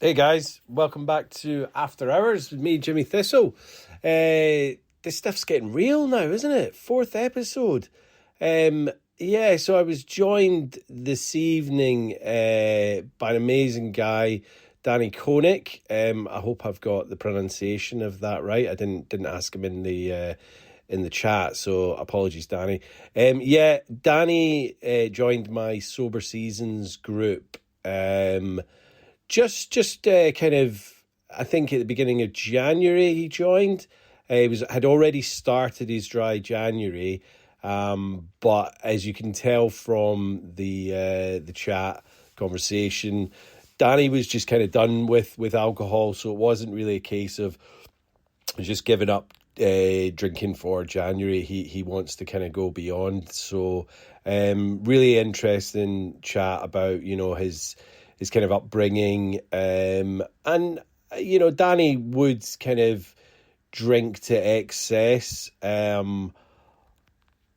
Hey guys, welcome back to After Hours with me, Jimmy Thistle. This stuff's getting real now, isn't it? Fourth episode. Um, so I was joined this evening by an amazing guy, Danny Konik. I hope I've got the pronunciation of that right. I didn't ask him in the chat, so apologies, Danny. Danny joined my Sober Seasons group. Just kind of, I think at the beginning of January he joined. Had already started his dry January, but as you can tell from the chat conversation, Danny was just kind of done with alcohol, so it wasn't really a case of just giving up drinking for January. He wants to kind of go beyond. So really interesting chat about his kind of upbringing, and Danny would kind of drink to excess, and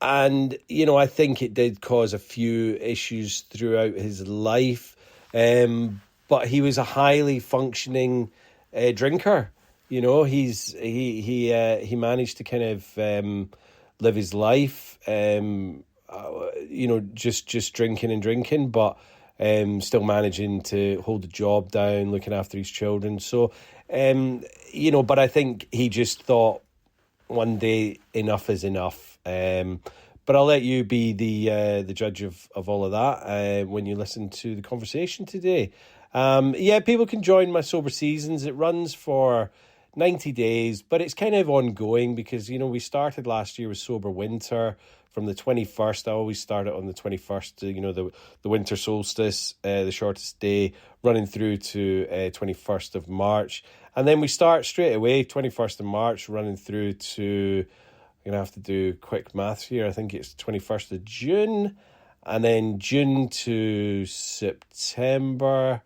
I think it did cause a few issues throughout his life, but he was a highly functioning drinker. He managed to kind of live his life, just drinking and drinking, but still managing to hold the job down, looking after his children. So, but I think he just thought one day enough is enough. But I'll let you be the judge of all of that when you listen to the conversation today. People can join my Sober Seasons. It runs for 90 days, but it's kind of ongoing because, we started last year with Sober Winter from the 21st. I always start it on the 21st, the winter solstice, the shortest day, running through to 21st of March. And then we start straight away, 21st of March, running through to, I'm going to have to do quick maths here. I think it's 21st of June, and then June to September,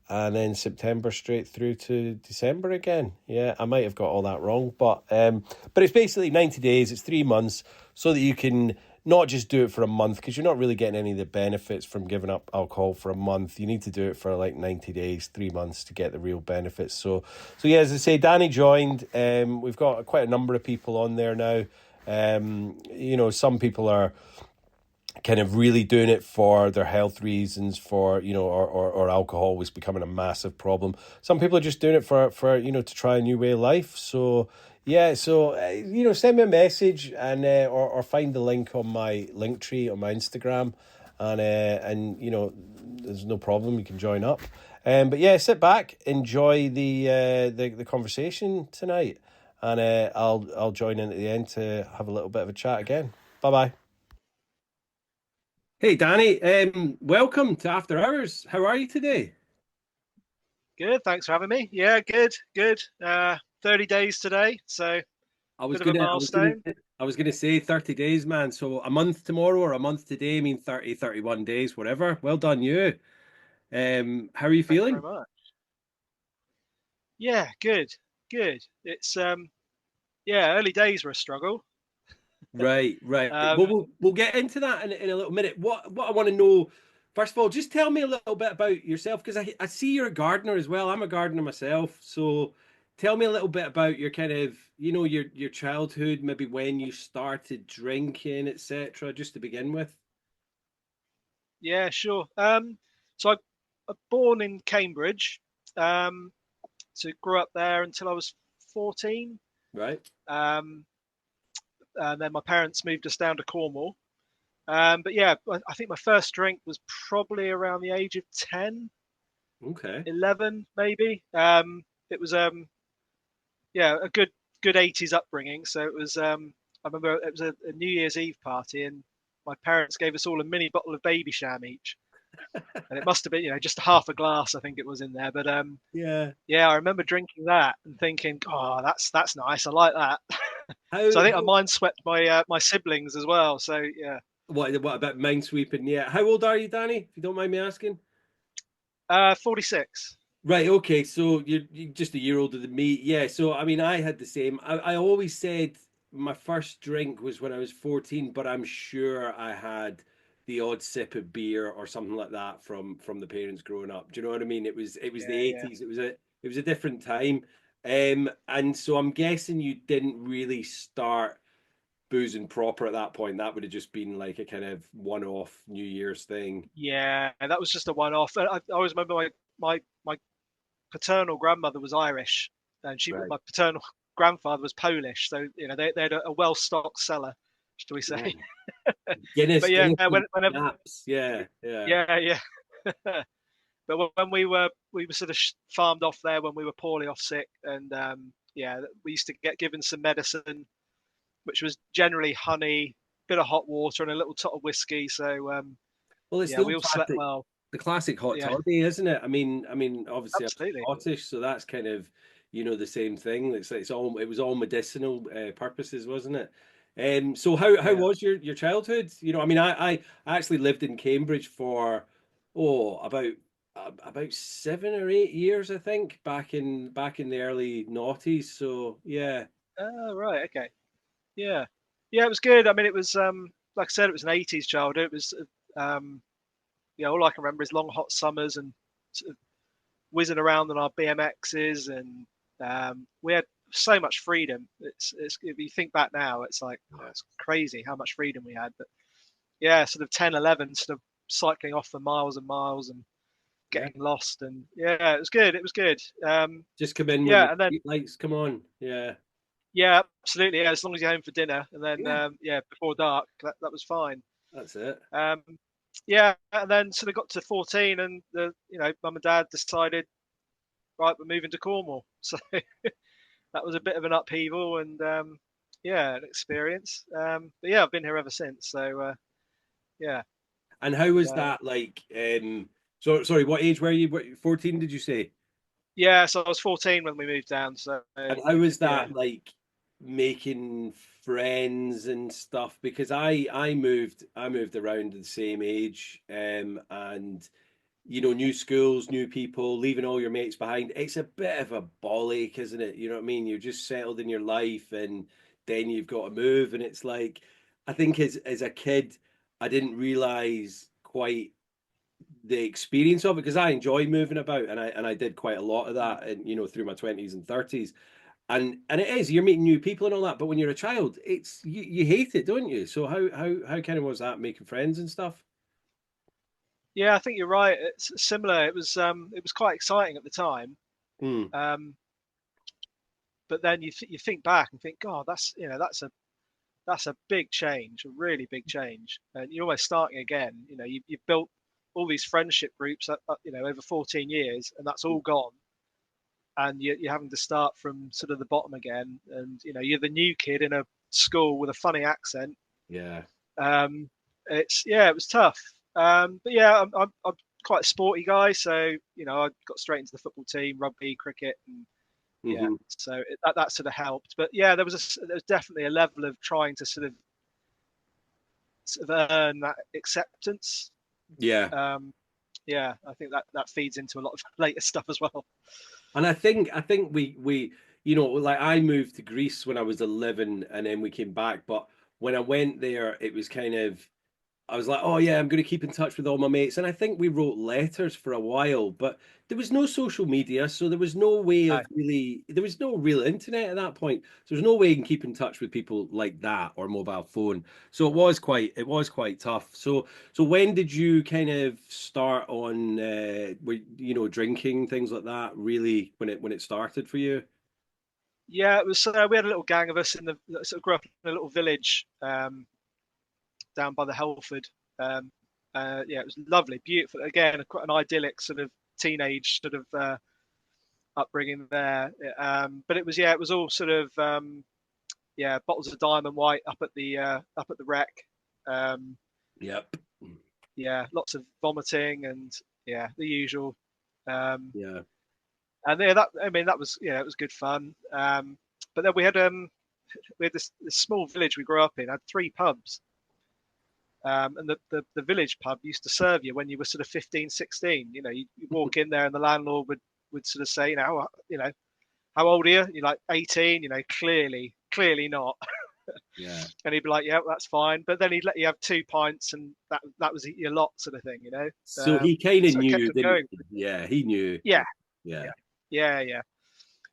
and then September straight through to December again. Yeah, I might have got all that wrong, but it's basically 90 days. It's 3 months, so that you can not just do it for a month, because you're not really getting any of the benefits from giving up alcohol for a month. You need to do it for like 90 days, 3 months to get the real benefits. So yeah, as I say, Danny joined. We've got quite a number of people on there now. Some people are kind of really doing it for their health reasons, for or alcohol was becoming a massive problem. Some people are just doing it for to try a new way of life. So yeah, send me a message and or find the link on my link tree on my Instagram, and there's no problem, you can join up. But yeah, sit back, enjoy the conversation tonight, and I'll join in at the end to have a little bit of a chat again. Bye bye. Hey Danny, welcome to After Hours. How are you today? Good, thanks for having me. Yeah, good, good. 30 days today, so I was bit of a gonna, milestone. I was gonna say 30 days, man. So a month tomorrow or a month today, I mean 30, 31 days, whatever. Well done, you. How are you Thanks very feeling? much. Yeah, good, good. It's yeah, early days were a struggle. Right, right. Well, Um, we'll get into that in a little minute. What I want to know, first of all, just tell me a little bit about yourself, because I see you're a gardener as well. I'm a gardener myself, so tell me a little bit about your kind of your childhood, maybe when you started drinking, etc. Just to begin with. yeah, sure. I born in Cambridge, um, so grew up there until I was 14. Right. Um, and then my parents moved us down to Cornwall. But yeah, I think my first drink was probably around the age of 10, Okay. 11 maybe. It was yeah, a good 80s upbringing. So it was I remember it was a New Year's Eve party, and my parents gave us all a mini bottle of baby sham each, and it must have been just half a glass, I think it was in there. But Yeah. yeah, I remember drinking that and thinking, oh, that's nice, I like that. How, So I think I how mind swept my siblings as well. So yeah, what about minesweeping? Yeah. How old are you, Danny? If you don't mind me asking. 46. Right, okay, so you're just a year older than me. Yeah, so I mean, I had the same. I always said my first drink was when I was 14, but I'm sure I had the odd sip of beer or something like that from the parents growing up. Do you know what I mean? It was the Yeah, 80s. It was a different time. And so I'm guessing you didn't really start boozing proper at that point. That would have just been like a kind of one-off New Year's thing. yeah. That was just a one-off. I always remember my paternal grandmother was Irish, and Right. my paternal grandfather was Polish. So they had a well-stocked cellar, shall we Yeah. say? Guinness, But yeah, Guinness and whenever snaps. Yeah, yeah. yeah, yeah. But when we were sort of farmed off there when we were poorly off sick, and yeah, we used to get given some medicine, which was generally honey, bit of hot water, and a little tot of whiskey. So Well, it's yeah, the we old all slept classic, well. the classic hot Yeah, toddy, isn't it? I mean, obviously I'm absolutely. Scottish, so that's kind of, the same thing. It was all medicinal purposes, wasn't it? So how Yeah. was your childhood? I actually lived in Cambridge for about 7 or 8 years, I think, back in the early noughties. So yeah, Oh, right. Okay. Yeah. Yeah, it was good. I mean, it was like I said, it was an '80s childhood. It was yeah, all I can remember is long hot summers and sort of whizzing around on our BMXs, and we had so much freedom. It's if you think back now, it's like it's crazy how much freedom we had. But yeah, sort of 10, 11, sort of cycling off for miles and miles and yeah. getting lost, and yeah, it was good. It was good. Just come in when the Yeah, and then street lights come on. Yeah, yeah, absolutely. Yeah, as long as you're home for dinner, and then yeah, yeah, before dark, that was fine. that's it. Um, yeah, and then sort of got to 14, and mum and dad decided, right, we're moving to Cornwall. So that was a bit of an upheaval, and yeah, an experience. But yeah, I've been here ever since. So yeah, And how was so that like? So sorry, what age were you? 14, did you say? yeah, so I was 14 when we moved down. So And how was yeah, that like making friends and stuff? Because I moved around at the same age, and new schools, new people, leaving all your mates behind. It's a bit of a ball ache, isn't it? You know what I mean? You're just settled in your life, and then you've got to move, and it's like, I think as a kid, I didn't realize quite the experience of it because I enjoy moving about, and I did quite a lot of that, and through my 20s and 30s, and it is, you're meeting new people and all that, but when you're a child, you hate it, don't you? So how kind of was that, making friends and stuff? yeah, I think you're right. It's similar. It was quite exciting at the time. Hmm. Um, but then you think back and think, God, that's a big change, a really big change, and you're almost starting again. You've built all these friendship groups, over 14 years, and that's all gone, and you're having to start from sort of the bottom again. And you're the new kid in a school with a funny accent. Yeah. It was tough. But yeah, I'm quite a sporty guy, so I got straight into the football team, rugby, cricket, and yeah, Hmm. so that sort of helped. But yeah, there was definitely a level of trying to sort of earn that acceptance. Yeah. Um, yeah, I think that feeds into a lot of later stuff as well. And I think we like I moved to Greece when I was 11, and then we came back, but when I went there it was kind of, I was like, oh yeah, I'm going to keep in touch with all my mates. And I think we wrote letters for a while, but there was no social media. So there was no way No. of really, there was no real internet at that point. So there's no way you can keep in touch with people like that or mobile phone. So it was quite tough. So when did you kind of start on, drinking, things like that, really, when it started for you? Yeah, it was. We had a little gang of us sort of grew up in a little village down by the Helford. Um, yeah, it was lovely, beautiful. Again, quite an idyllic sort of teenage sort of upbringing there. But it was all sort of yeah, bottles of Diamond White up at the wreck. Um, Yep. yeah, lots of vomiting and yeah, the usual. Um, Yeah. and yeah, that was it was good fun. But then we had this small village we grew up in, had three pubs. And the village pub used to serve you when you were sort of 15, 16. You walk in there and the landlord would sort of say, how old are you? You're like 18, clearly not. Yeah. And he'd be like, "Yeah, that's fine," but then he'd let you have 2 pints, and that was your lot, sort of thing, you know. So he kind of So it kept knew, us didn't going. he? Yeah, he knew. Yeah, Yeah. yeah, yeah, yeah.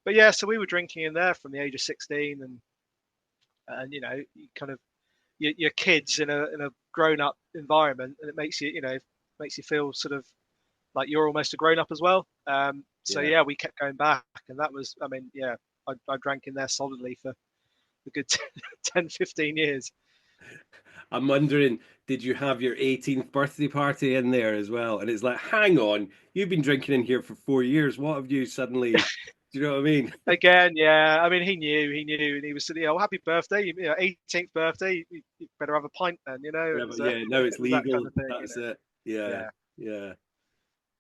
But yeah, so we were drinking in there from the age of 16, and you know, you kind of you're kids in a grown up environment, and it makes makes you feel sort of like you're almost a grown up as well. So Yeah. yeah, we kept going back, and that was, I mean, yeah, I drank in there solidly for a good 10, 15 years. I'm wondering, did you have your 18th birthday party in there as well? And it's like, hang on, you've been drinking in here for 4 years. What have you suddenly? Do you know what I mean? Again, yeah, I mean, he knew, and he was, happy birthday, 18th birthday, you better have a pint then, Yeah, it but was, yeah, now it's it was that kind legal. of thing, That's it. Yeah, yeah, yeah,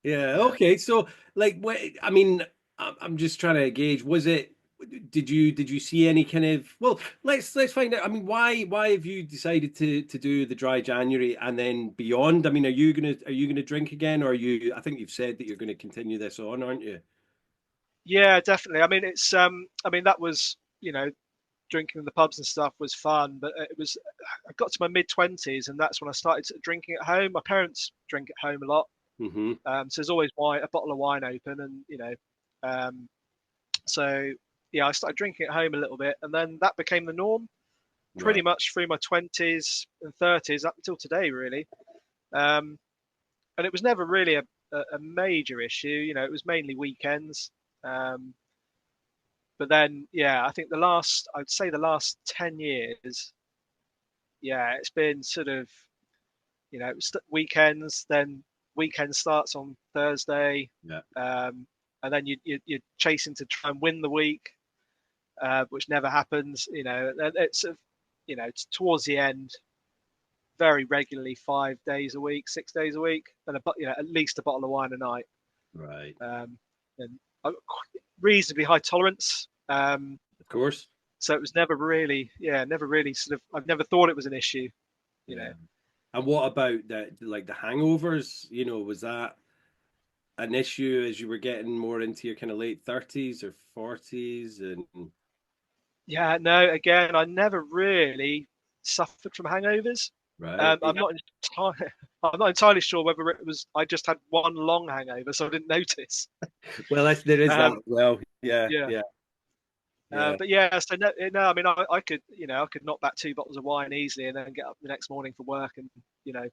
yeah. yeah. Okay, so like, what? I mean, I'm just trying to gauge. Was it? Did you see any kind of? Well, let's find out. I mean, why have you decided to do the dry January and then beyond? I mean, are you gonna drink again, or are you? I think you've said that you're going to continue this on, aren't you? Yeah, definitely. I mean, I mean, that was, drinking in the pubs and stuff was fun, but I got to my mid 20s, and that's when I started drinking at home. My parents drink at home a lot. Mm-hmm. So there's always wine, a bottle of wine open, and um, so yeah, I started drinking at home a little bit, and then that became the norm pretty Right. much through my 20s and 30s up until today, really. Um, and it was never really a major issue. It was mainly weekends. Um, but then, yeah, I think I'd say the last 10 years, yeah, it's been sort of, it was weekends, then weekend starts on Thursday, Yeah. and then you're chasing to try and win the week, which never happens. And it's towards the end, very regularly, 5 days a week, 6 days a week, and at least a bottle of wine a night. Right. Um, and I've got reasonably high tolerance. Of course. So it was never really sort of, I've never thought it was an issue, you Yeah. know. And what about like the hangovers? Was that an issue as you were getting more into your kind of late 30s or 40s? And Yeah, no, again, I never really suffered from hangovers. right. I'm Yeah. not entirely, I'm not entirely sure whether it was I just had one long hangover, so I didn't notice. Well, there is that Um, as well. Yeah. yeah, Yeah. Yeah. but yeah, so no, I mean, I could, I could knock back 2 bottles of wine easily, and then get up the next morning for work, and you know,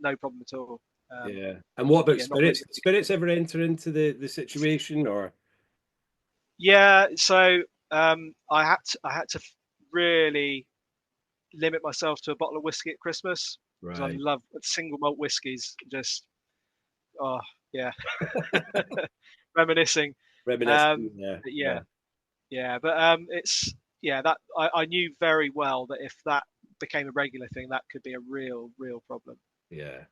no problem at all. Yeah. And what about Yeah, not really. spirits? Did spirits ever enter into the situation or? Yeah, so I had to really limit myself to a bottle of whiskey at Christmas because I Right. love single malt whiskies. Just oh yeah, reminiscing. Reminiscing. Yeah. But Yeah. yeah, yeah, but it's yeah that I knew very well that if that became a regular thing, that could be a real problem. Yeah.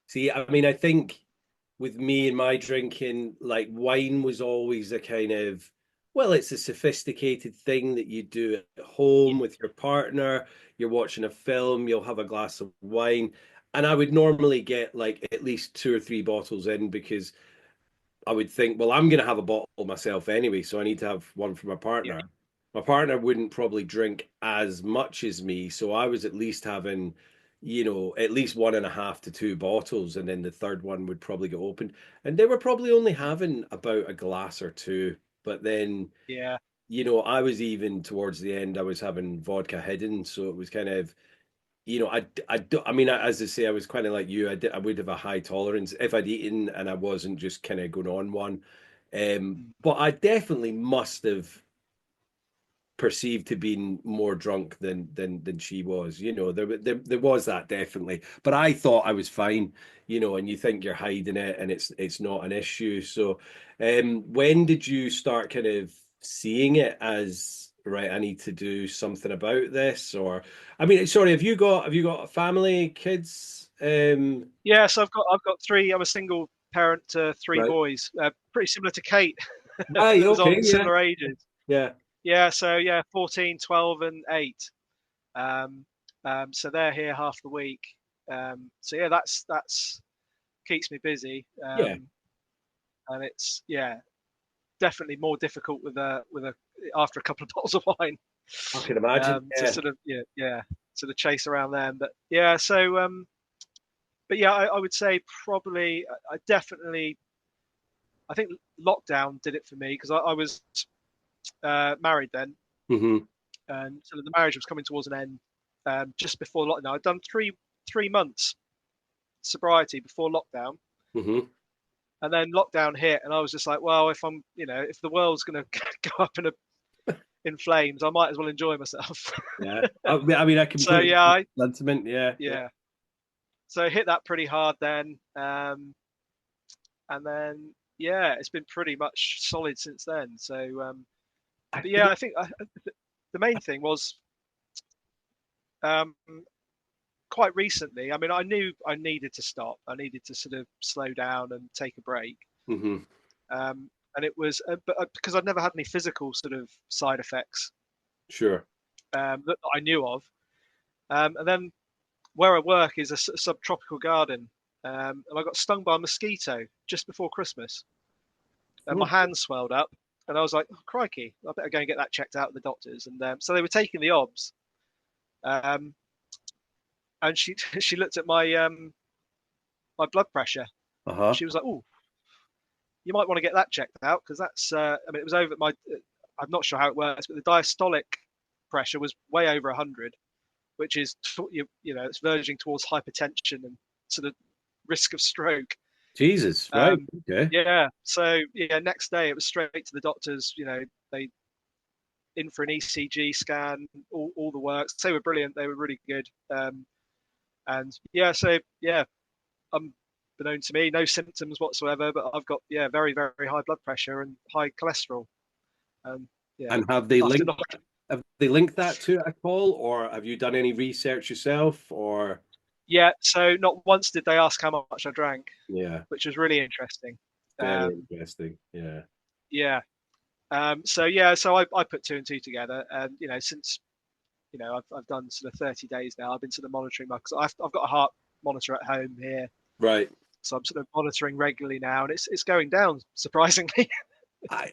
See, I mean, I think with me and my drinking, like wine was always a kind of, well, it's a sophisticated thing that you do at Yeah, home with your partner. You're watching a film, you'll have a glass of wine. And I would normally get like at least two or three bottles in because I would think, well, I'm going to have a bottle myself anyway, so I need to have one for my yeah, partner. My partner wouldn't probably drink as much as me, so I was at least having, at least one and a half to two bottles, and then the third one would probably get opened. And they were probably only having about a glass or two. But then, yeah, I was even towards the end, I was having vodka hidden, so it was kind of I mean, as I say, I was kind of like you. I would have a high tolerance if I'd eaten and I wasn't just kind of going on one. mm, But I definitely must have perceived to being more drunk than she was. There was that definitely. But I thought I was fine. And you think you're hiding it, and it's not an issue. So, when did you start kind of seeing it as right? I need to do something about this, or I mean, sorry, have you got a family, kids? yeah. So I've got three. I'm a single parent to three Right, boys. Pretty similar to Kate. right, It was okay, on yeah, similar ages. yeah, Yeah, so yeah, 14, 12, and 8. Um, so they're here half the week. So yeah, that's keeps me busy. yeah. And it's yeah, definitely more difficult with a after a couple of bottles of wine. I can imagine. To Yeah. sort of sort of chase around them. But yeah, so but yeah, I would say probably I definitely I think lockdown did it for me because I was married then, Hmm. and so the marriage was coming towards an end just before lockdown. I'd done three months sobriety before lockdown, Hmm. and then lockdown hit, and I was just like, well, if I'm if the world's gonna go up in flames, I might as well enjoy myself. Yeah. I mean, I So completely yeah, sentiment. Yeah. Yeah. yeah, so I hit that pretty hard then, and then yeah, it's been pretty much solid since then. So, I but yeah, think. I think the main thing was um, quite recently. I mean, I knew I needed to stop. I needed to sort of slow down and take a break. Hmm. And it was, but because I'd never had any physical sort of side effects Sure. that I knew of. And then where I work is a subtropical garden, and I got stung by a mosquito just before Christmas, and my Oh, hand swelled up, and I was like, oh, "Crikey, I better go and get that checked out at the doctors." And so they were taking the obs, um, and she she looked at my blood pressure. uh-huh. She was like, "Oh, you might want to get that checked out because that's I mean it was over my I'm not sure how it works, but the diastolic pressure was way over 100, which is it's verging towards hypertension and sort of risk of stroke. Jesus, right. Um, Okay. yeah, so yeah, next day it was straight to the doctors. They in for an ECG scan, all the works. They were brilliant. They were really good. And yeah, so yeah, unbeknown to me, no symptoms whatsoever, but I've got very very high blood pressure and high cholesterol. Um, yeah, And after not have they linked that to it at all, or have you done any research yourself, or yeah, so not once did they ask how much I drank, yeah, which was really interesting. very Um, interesting. Yeah. yeah, so yeah, so I put two and two together, and since I've done sort of 30 days now, I've been sort of monitoring my because I've got a heart monitor at home here, Right. so I'm sort of monitoring regularly now, and it's going down surprisingly.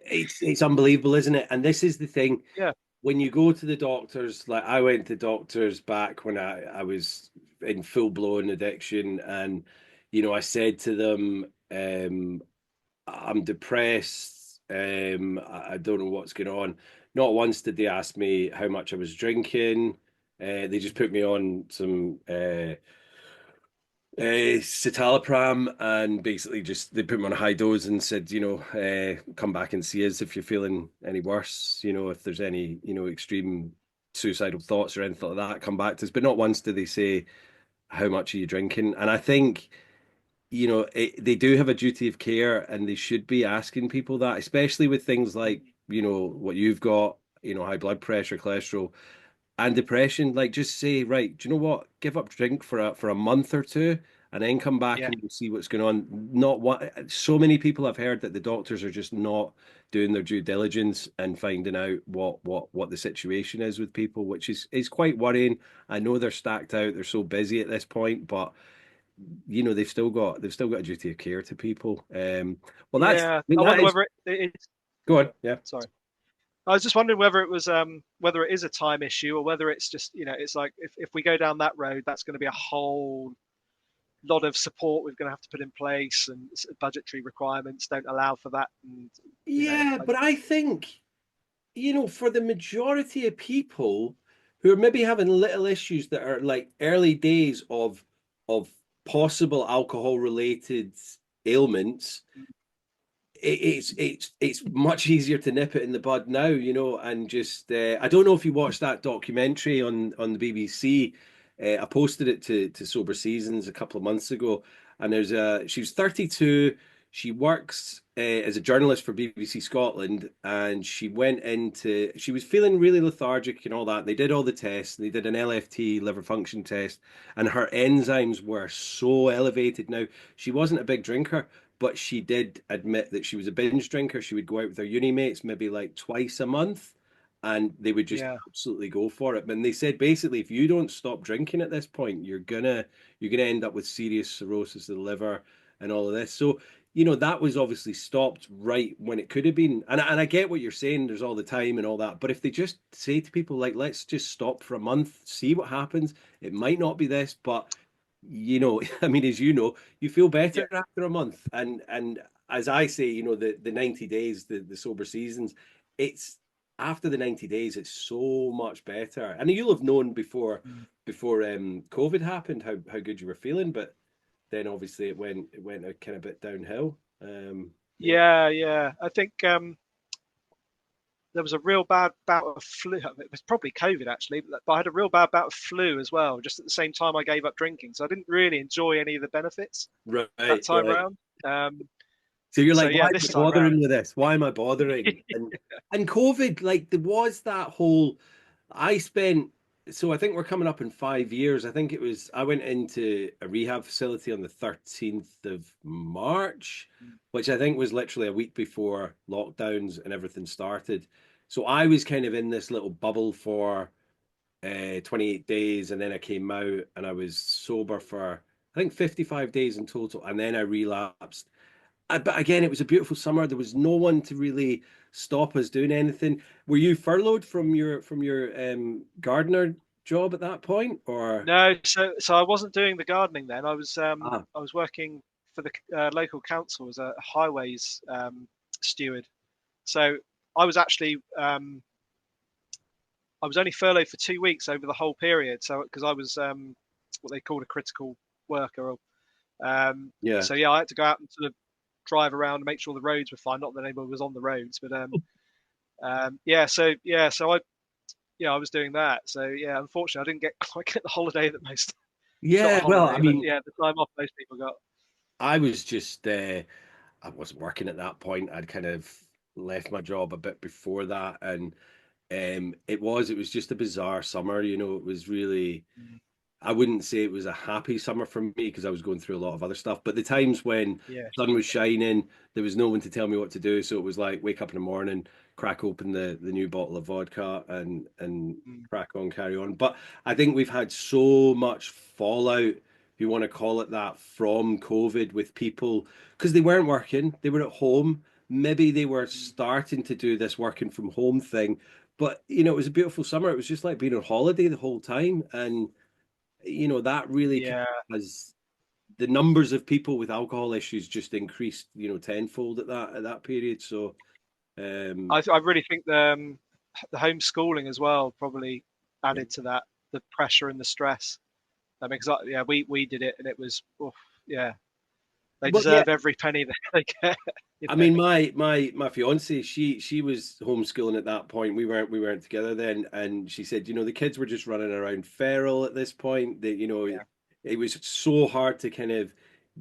It's unbelievable, isn't it? And this is the thing. Yeah, When you go to the doctors, like I went to doctors back when I was in full blown addiction, and I said to them, I'm depressed. I don't know what's going on. Not once did they ask me how much I was drinking. They just put me on some citalopram, and basically just they put me on a high dose and said, come back and see us if you're feeling any worse, if there's any, extreme suicidal thoughts or anything like that, come back to us. But not once did they say, how much are you drinking? And I think, they do have a duty of care, and they should be asking people that, especially with things like, what you've got, high blood pressure, cholesterol, and depression. Like, just say, right, do you know what? Give up drink for a month or two, and then come back yeah, and we'll see what's going on. Not what so many people have heard that the doctors are just not doing their due diligence and finding out what the situation is with people, which is quite worrying. I know they're stacked out, they're so busy at this point, but they've still got a duty of care to people. Well, I yeah. mean, I that wonder is whether it's go on, yeah. sorry. I was just wondering whether it is a time issue or whether it's just it's like if we go down that road, that's going to be a whole lot of support we're going to have to put in place, and budgetary requirements don't allow for that, and you know, Yeah, I, but I think for the majority of people who are maybe having little issues that are like early days of possible alcohol related ailments, it's much easier to nip it in the bud now, and just I don't know if you watched that documentary on the BBC. I posted it to Sober Seasons a couple of months ago, and she was 32. She works as a journalist for BBC Scotland, and she was feeling really lethargic and all that. They did all the tests. They did an LFT, liver function test, and her enzymes were so elevated. Now, she wasn't a big drinker, but she did admit that she was a binge drinker. She would go out with her uni mates maybe like twice a month, and they would just yeah, absolutely go for it. And they said basically, if you don't stop drinking at this point, you're gonna end up with serious cirrhosis of the liver and all of this. So that was obviously stopped right when it could have been. And I get what you're saying, there's all the time and all that. But if they just say to people, like, let's just stop for a month, see what happens, it might not be this, but I mean, as you know, you feel Yeah. better after a month. And as I say, the 90 days, the sober seasons, it's after the 90 days, it's so much better. And you'll have known before COVID happened how good you were feeling, but then obviously it went a kind of bit downhill. Yeah. Yeah, yeah. I think there was a real bad bout of flu. It was probably COVID actually, but I had a real bad bout of flu as well, just at the same time I gave up drinking. So I didn't really enjoy any of the benefits Right, that time right. round. So you're So like, why yeah, am this I time round, bothering with this? Why am I bothering? And COVID, like there was that whole. I spent. So I think we're coming up in 5 years. I think it was. I went into a rehab facility on the 13th of March, which I think was literally a week before lockdowns and everything started. So I was kind of in this little bubble for 28 days, and then I came out and I was sober for I think 55 days in total, and then I relapsed. But again, it was a beautiful summer. There was no one to really stop us doing anything. Were you furloughed from your gardener job at that point, or? no. So I wasn't doing the gardening then. Ah, I was working for the local council as a highways steward. So I was actually I was only furloughed for 2 weeks over the whole period. So because I was what they called a critical worker. yeah, So yeah, I had to go out and sort of drive around and make sure the roads were fine. Not that anyone was on the roads, but I was doing that. So yeah, unfortunately, I didn't get quite get the holiday that most not a yeah. Well, I holiday, but mean, yeah, the time off most people got. I was just I wasn't working at that point. I'd kind of left my job a bit before that, and it was just a bizarre summer. It was really. Mm. I wouldn't say it was a happy summer for me because I was going through a lot of other stuff. But the times when Yeah, the sun was shining, there was no one to tell me what to do. So it was like wake up in the morning, crack open the new bottle of vodka and mm, crack on, carry on. But I think we've had so much fallout, if you want to call it that, from COVID with people because they weren't working, they were at home. Maybe they were mm. starting to do this working from home thing. But it was a beautiful summer. It was just like being on holiday the whole time. And that really Yeah. has the numbers of people with alcohol issues just increased, tenfold at that period. So, I really think the homeschooling as well probably yeah. added to that, the pressure and the stress. I mean, because yeah, we did it and it was, oof, yeah, they Well, yeah. deserve every penny that they get. You I know? mean, my fiance, she was homeschooling at that point. We weren't together then, and she said, the kids were just running around feral at this point. That Yeah, it was so hard to kind of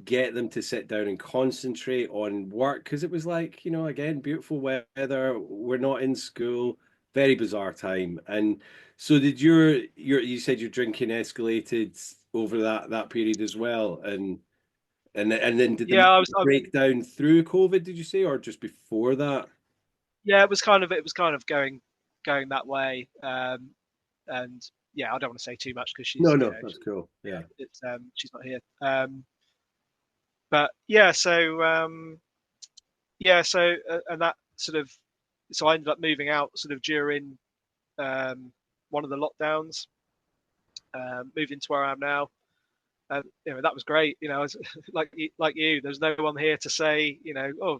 get them to sit down and concentrate on work because it was like, again, beautiful weather. We're not in school. Very bizarre time. And so did you said your drinking escalated over that period as well, and then did the yeah, market break down through COVID, did you say, or just before that? yeah, it was kind of going that way. And yeah, I don't want to say too much because No, she's, no, that's cool. yeah, Yeah. it's she's not here. But yeah, and that sort of, so I ended up moving out sort of during um, one of the lockdowns, moved into where I am now. And that was great. I was like you. There's no one here to say, oh,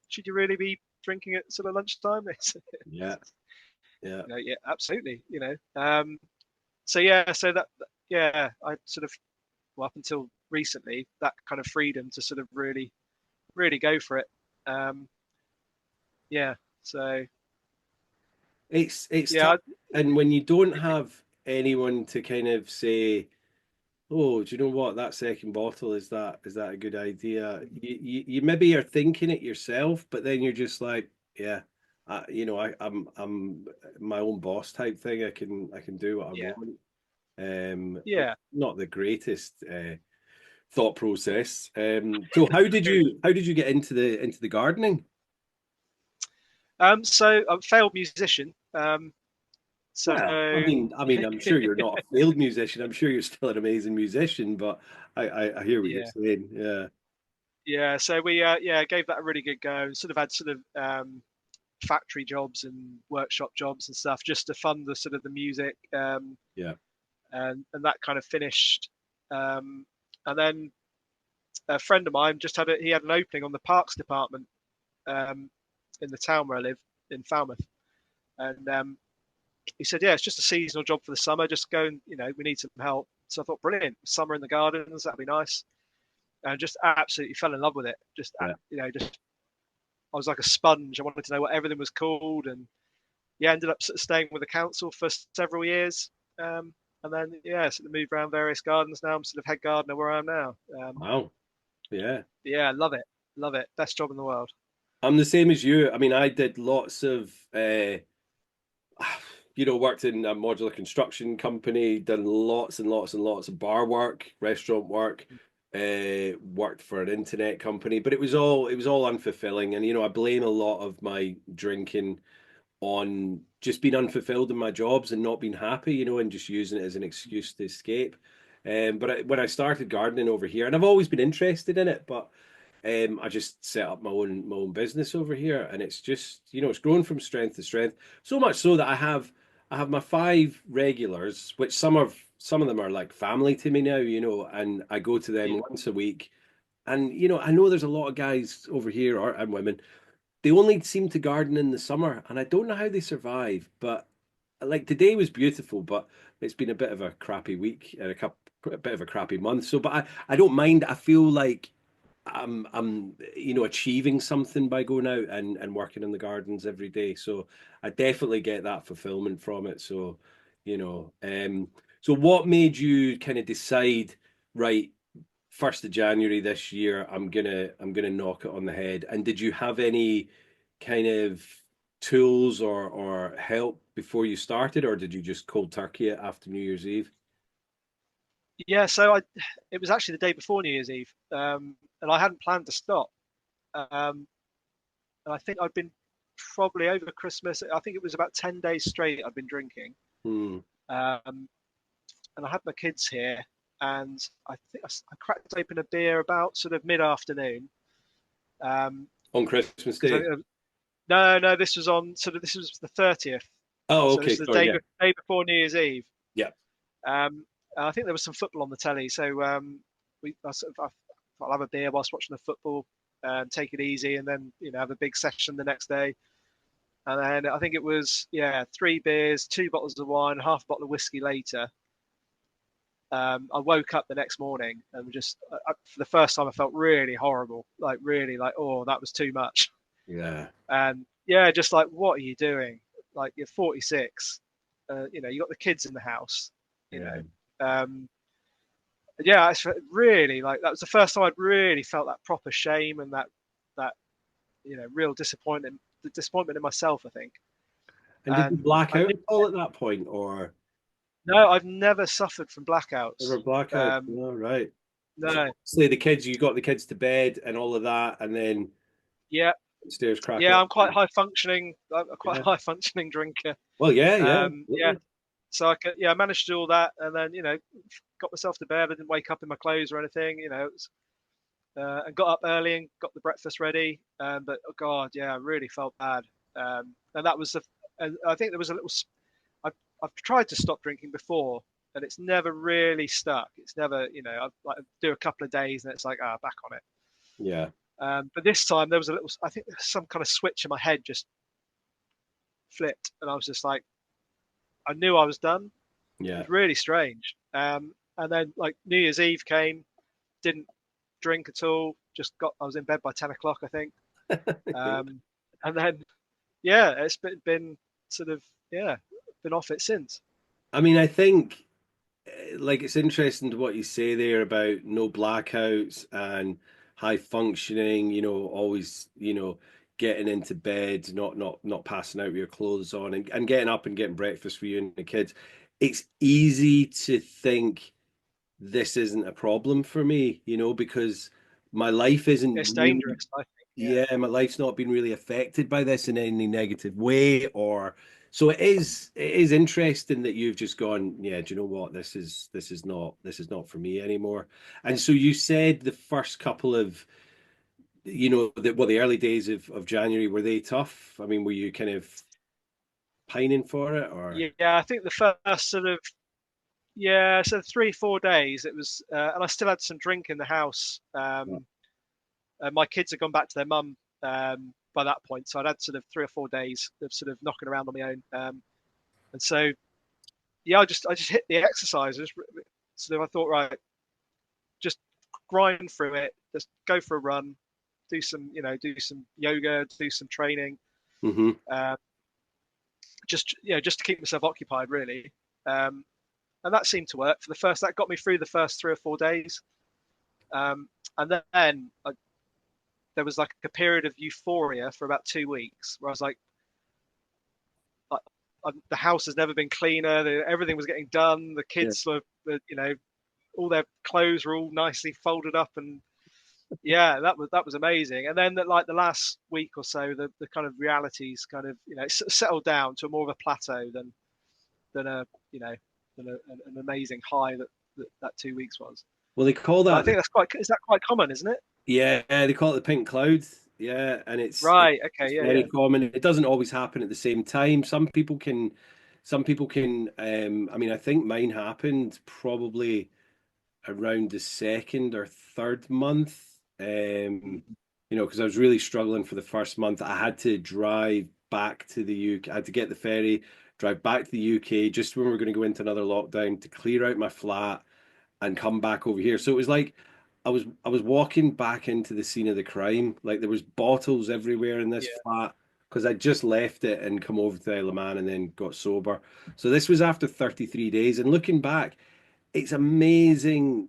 should you really be drinking at sort of lunchtime? Yeah. Yeah. Yeah, absolutely. So yeah, yeah, I sort of, well, up until recently, that kind of freedom to sort of really, really go for it. Um, yeah. So It's yeah, tough. And when you don't have anyone to kind of say, "Oh, do you know what? That second bottle is that a good idea?" You maybe are thinking it yourself, but then you're just like, "Yeah, I'm my own boss type thing. I can do what I yeah, want." It's yeah. not the greatest thought process. So how did you get into the gardening? So I'm a failed musician. So Well, I mean, I'm sure you're not a failed musician. I'm sure you're still an amazing musician, but I hear what you're yeah, saying. Yeah. yeah, so we gave that a really good go. Sort of had sort of factory jobs and workshop jobs and stuff just to fund the sort of the music, Yeah. and that kind of finished. And then a friend of mine he had an opening on the parks department, um, in the town where I live in Falmouth, and he said, "Yeah, it's just a seasonal job for the summer. Just go and we need some help." So I thought, brilliant, summer in the gardens, that'd be nice, and just absolutely fell in love with it. Just Yeah. just I was like a sponge. I wanted to know what everything was called, and yeah, ended up sort of staying with the council for several years, and then sort of moved around various gardens. Now I'm sort of head gardener where I am now. Wow. Yeah. Yeah, love it, best job in the world. I'm the same as you. I mean, I did lots of, worked in a modular construction company, done lots and lots and lots of bar work, restaurant work, worked for an internet company, but it was all unfulfilling. And, I blame a lot of my drinking on just being unfulfilled in my jobs and not being happy, and just using it as an excuse to escape. But when I started gardening over here, and I've always been interested in it, but I just set up my own business over here, and it's just it's grown from strength to strength. So much so that I have my five regulars, which some of them are like family to me now, and I go to them Yeah, once a week. And I know there's a lot of guys over here and women, they only seem to garden in the summer, and I don't know how they survive. But like today was beautiful, but it's been a bit of a crappy week and a bit of a crappy month. So, but I don't mind. I feel like I'm achieving something by going out and working in the gardens every day. So I definitely get that fulfillment from it. So, so what made you kind of decide, right, 1st of January this year, I'm gonna knock it on the head. And did you have any kind of tools or help before you started, or did you just cold turkey it after New Year's Eve? yeah. So it was actually the day before New Year's Eve, and I hadn't planned to stop. Um, and I think I'd been probably over Christmas. I think it was about 10 days straight I'd been drinking. Hmm. Um, and I had my kids here, and I think I cracked open a beer about sort of mid-afternoon. On Christmas Because Day. no, this was the 30th, Oh, so this okay. is the Sorry. Yeah. day before New Year's Eve. Yeah. I think there was some football on the telly, so I'll have a beer whilst watching the football, and take it easy, and then have a big session the next day. And then I think it was 3 beers, 2 bottles of wine, half a bottle of whiskey later. I woke up the next morning and just for the first time I felt really horrible, like really like, oh, that was too much. Yeah. And yeah, just like, what are you doing? Like, you're 46, you got the kids in the house, you Yeah. know. Yeah, it's really like that was the first time I'd really felt that proper shame and that real disappointment in myself, I think. And did you And black I out knew, at all at that point, or no, I've never suffered from ever blackouts. blackout? No, right. So No, obviously you got the kids to bed and all of that, and then yeah, stairs crack yeah, up. I'm quite high functioning. I'm quite a Yeah. high functioning drinker. Well, yeah, yeah, Yeah, absolutely. so I managed to do all that, and then got myself to bed. I didn't wake up in my clothes or anything. And got up early and got the breakfast ready. But oh God, yeah, I really felt bad. And that was and I think there was a little. I've tried to stop drinking before, and it's never really stuck. It's never, I like do a couple of days, and it's like, back on it. Yeah, But this time there was a little. I think some kind of switch in my head just flipped, and I was just like, I knew I was done. It yeah. was really strange. And then like New Year's Eve came, didn't drink at all. I was in bed by 10 o'clock, I think. Um, and then it's been sort of been off it since. I mean, I think like it's interesting to what you say there about no blackouts and high functioning, always, getting into bed, not passing out with your clothes on, and getting up and getting breakfast for you and the kids. It's easy to think this isn't a problem for me, because my life isn't It's really, dangerous, I think. Yeah. yeah, my life's not been really affected by this in any negative way. Or so it is interesting that you've just gone, yeah, do you know what, this is not for me anymore. And so you said the first couple of the early days of January, were they tough? I mean, were you kind of pining for it, or? Yeah, I think the first sort of so 3 4 days it was, and I still had some drink in the house. My kids had gone back to their mum by that point, so I'd had sort of 3 or 4 days of sort of knocking around on my own. And so yeah, I just hit the exercise. I thought, right, just grind through it, just go for a run, do some yoga, do some training, Hmm. uh, just to keep myself occupied, really. Um, and that seemed to work for the first. That got me through the first 3 or 4 days, and then there was like a period of euphoria for about 2 weeks where I was like, the house has never been cleaner. Everything was getting done. The Yeah. kids were, all their clothes were all nicely folded up, and yeah, that was amazing. And then like the last week or so, the kind of realities kind of settled down to more of a plateau than a you know than an amazing high that 2 weeks was. Well, they call But I that think is that quite common, isn't it? yeah, they call it the pink cloud. Yeah, and Right. it's Okay. Yeah. very Yeah. common. It doesn't always happen at the same time. Some people can. I mean, I think mine happened probably around the second or third month. Because I was really struggling for the first month. I had to drive back to the UK. I had to get the ferry, drive back to the UK just when we were going to go into another lockdown to clear out my flat and come back over here. So it was like I was walking back into the scene of the crime. Like there was bottles everywhere in this Yeah. flat because I just left it and come over to Isle of Man and then got sober. So this was after 33 days. And looking back, it's amazing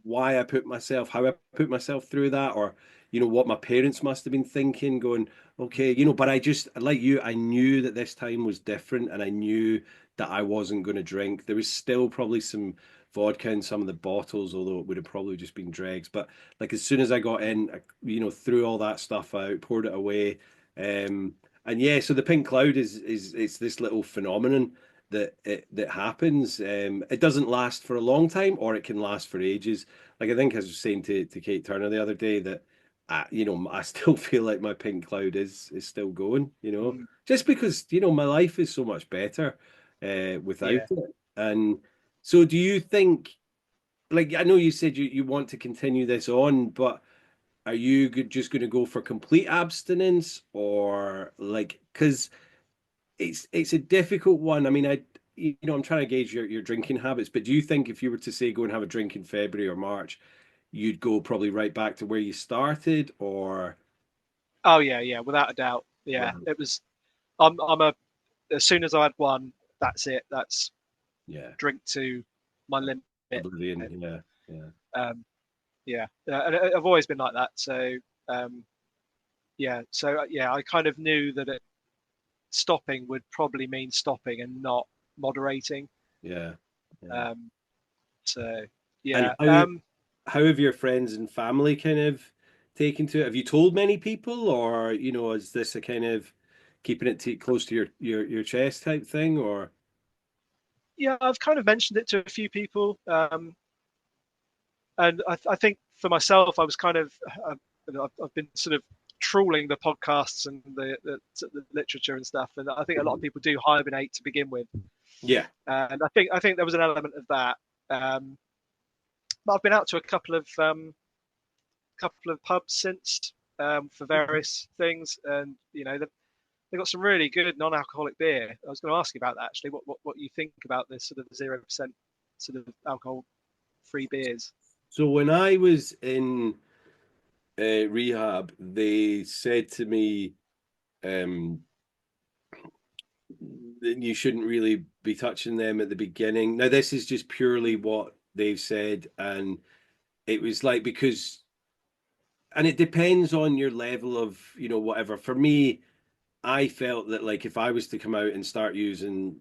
why I put myself, how I put myself through that, or what my parents must have been thinking, going, okay, but I just like you, I knew that this time was different, and I knew that I wasn't going to drink. There was still probably some vodka in some of the bottles, although it would have probably just been dregs. But like as soon as I got in, I threw all that stuff out, poured it away, and yeah, so the pink cloud is it's this little phenomenon that happens. It doesn't last for a long time, or it can last for ages. Like I think I was saying to Kate Turner the other day that I still feel like my pink cloud is still going. Mm, Just because my life is so much better without yeah. it. And so, do you think? Like I know you said you want to continue this on, but are you just going to go for complete abstinence, or like because it's a difficult one. I mean, I'm trying to gauge your drinking habits, but do you think if you were to say go and have a drink in February or March, you'd go probably right back to where you started, or Oh yeah. Yeah. Without a doubt. Yeah. right? It was. I'm a. As soon as I had one, that's it. That's Yeah, drink to my limit. Oblivion. Yeah, yeah, Um, yeah, and I've always been like that. So um, yeah, I kind of knew that stopping would probably mean stopping and not moderating. yeah, yeah. Um, so And yeah, how have your friends and family kind of taken to it? Have you told many people, or is this a kind of keeping it close to your chest type thing, or yeah, I've kind of mentioned it to a few people, and I think for myself, I was kind of I've been sort of trawling the podcasts and the literature and stuff, and I think a lot of Mhm. people do hibernate to begin with, Yeah. and I think there was an element of that. But I've been out to a couple of pubs since, for various things, and they've got some really good non-alcoholic beer. I was going to ask you about that actually. What you think about this sort of 0% sort of alcohol-free beers? So when I was in rehab, they said to me, um, that you shouldn't really be touching them at the beginning. Now, this is just purely what they've said, and it was like because, and it depends on your level of, whatever. For me, I felt that like if I was to come out and start using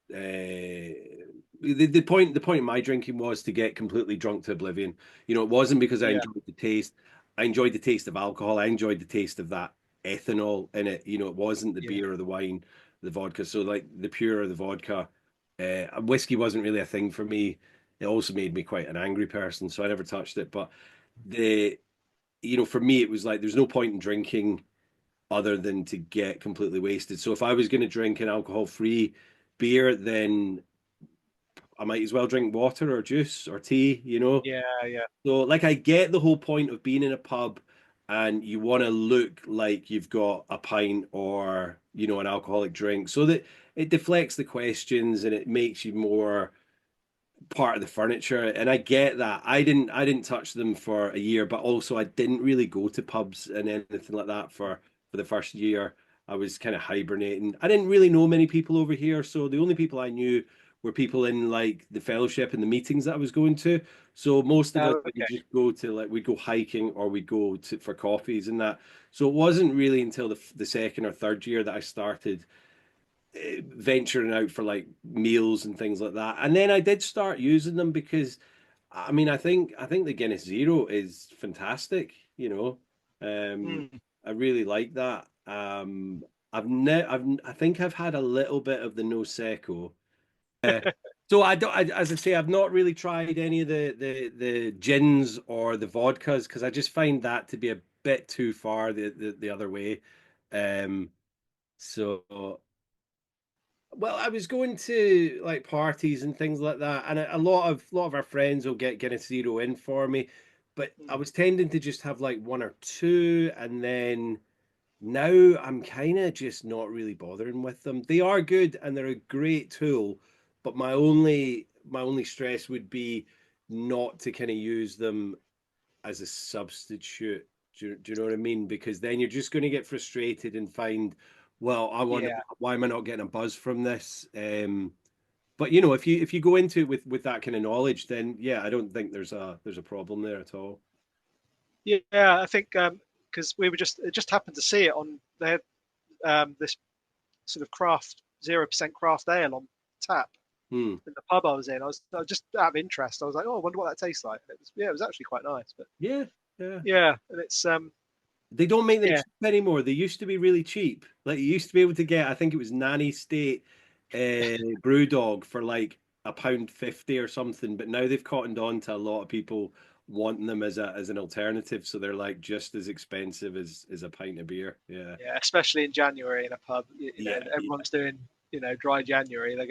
the point of my drinking was to get completely drunk to oblivion. It wasn't because I Yeah, enjoyed the taste. I enjoyed the taste of alcohol. I enjoyed the taste of that ethanol in it. It wasn't the yeah, beer or the wine, the vodka. So like the pure or the vodka, whiskey wasn't really a thing for me. It also made me quite an angry person, so I never touched it. But the for me, it was like there's no point in drinking other than to get completely wasted. So if I was going to drink an alcohol-free beer, then I might as well drink water or juice or tea. Yeah, yeah, So, like, I get the whole point of being in a pub and you want to look like you've got a pint or, an alcoholic drink so that it deflects the questions and it makes you more part of the furniture. And I get that. I didn't touch them for a year, but also I didn't really go to pubs and anything like that for the first year. I was kind of hibernating. I didn't really know many people over here, so the only people I knew were people in like the fellowship and the meetings that I was going to. So most of us oh, would okay. just go to like we'd go hiking or we'd go to for coffees and that. So it wasn't really until the second or third year that I started venturing out for like meals and things like that. And then I did start using them because I think the Guinness Zero is fantastic, Mm. I really like that. I think I've had a little bit of the No Secco. Uh, so I don't as I say, I've not really tried any of the gins or the vodkas because I just find that to be a bit too far the other way. Um, so well, I was going to like parties and things like that, and a lot of our friends will get Guinness Zero in for me, but I Mm. was tending to just have like one or two, and then now I'm kind of just not really bothering with them. They are good and they're a great tool, but my only stress would be not to kind of use them as a substitute. Do you know what I mean? Because then you're just going to get frustrated and find, well, Yeah, why am I not getting a buzz from this? But if you go into it with that kind of knowledge, then yeah, I don't think there's a problem there at all. yeah. I think because we were just happened to see it on they had this sort of craft 0% craft ale on tap Hmm. in the pub I was in. I was just out of interest. I was like, oh, I wonder what that tastes like. And it was actually quite nice. But Yeah, yeah. yeah, and it's They don't make them yeah, cheap anymore. They used to be really cheap. Like you used to be able to get, I think it was Nanny State brew dog for like £1.50 or something. But now they've cottoned on to a lot of people wanting them as an alternative. So they're like just as expensive as a pint of beer. Yeah. yeah, especially in January in a pub. Yeah. Yeah. Everyone's doing dry January. They're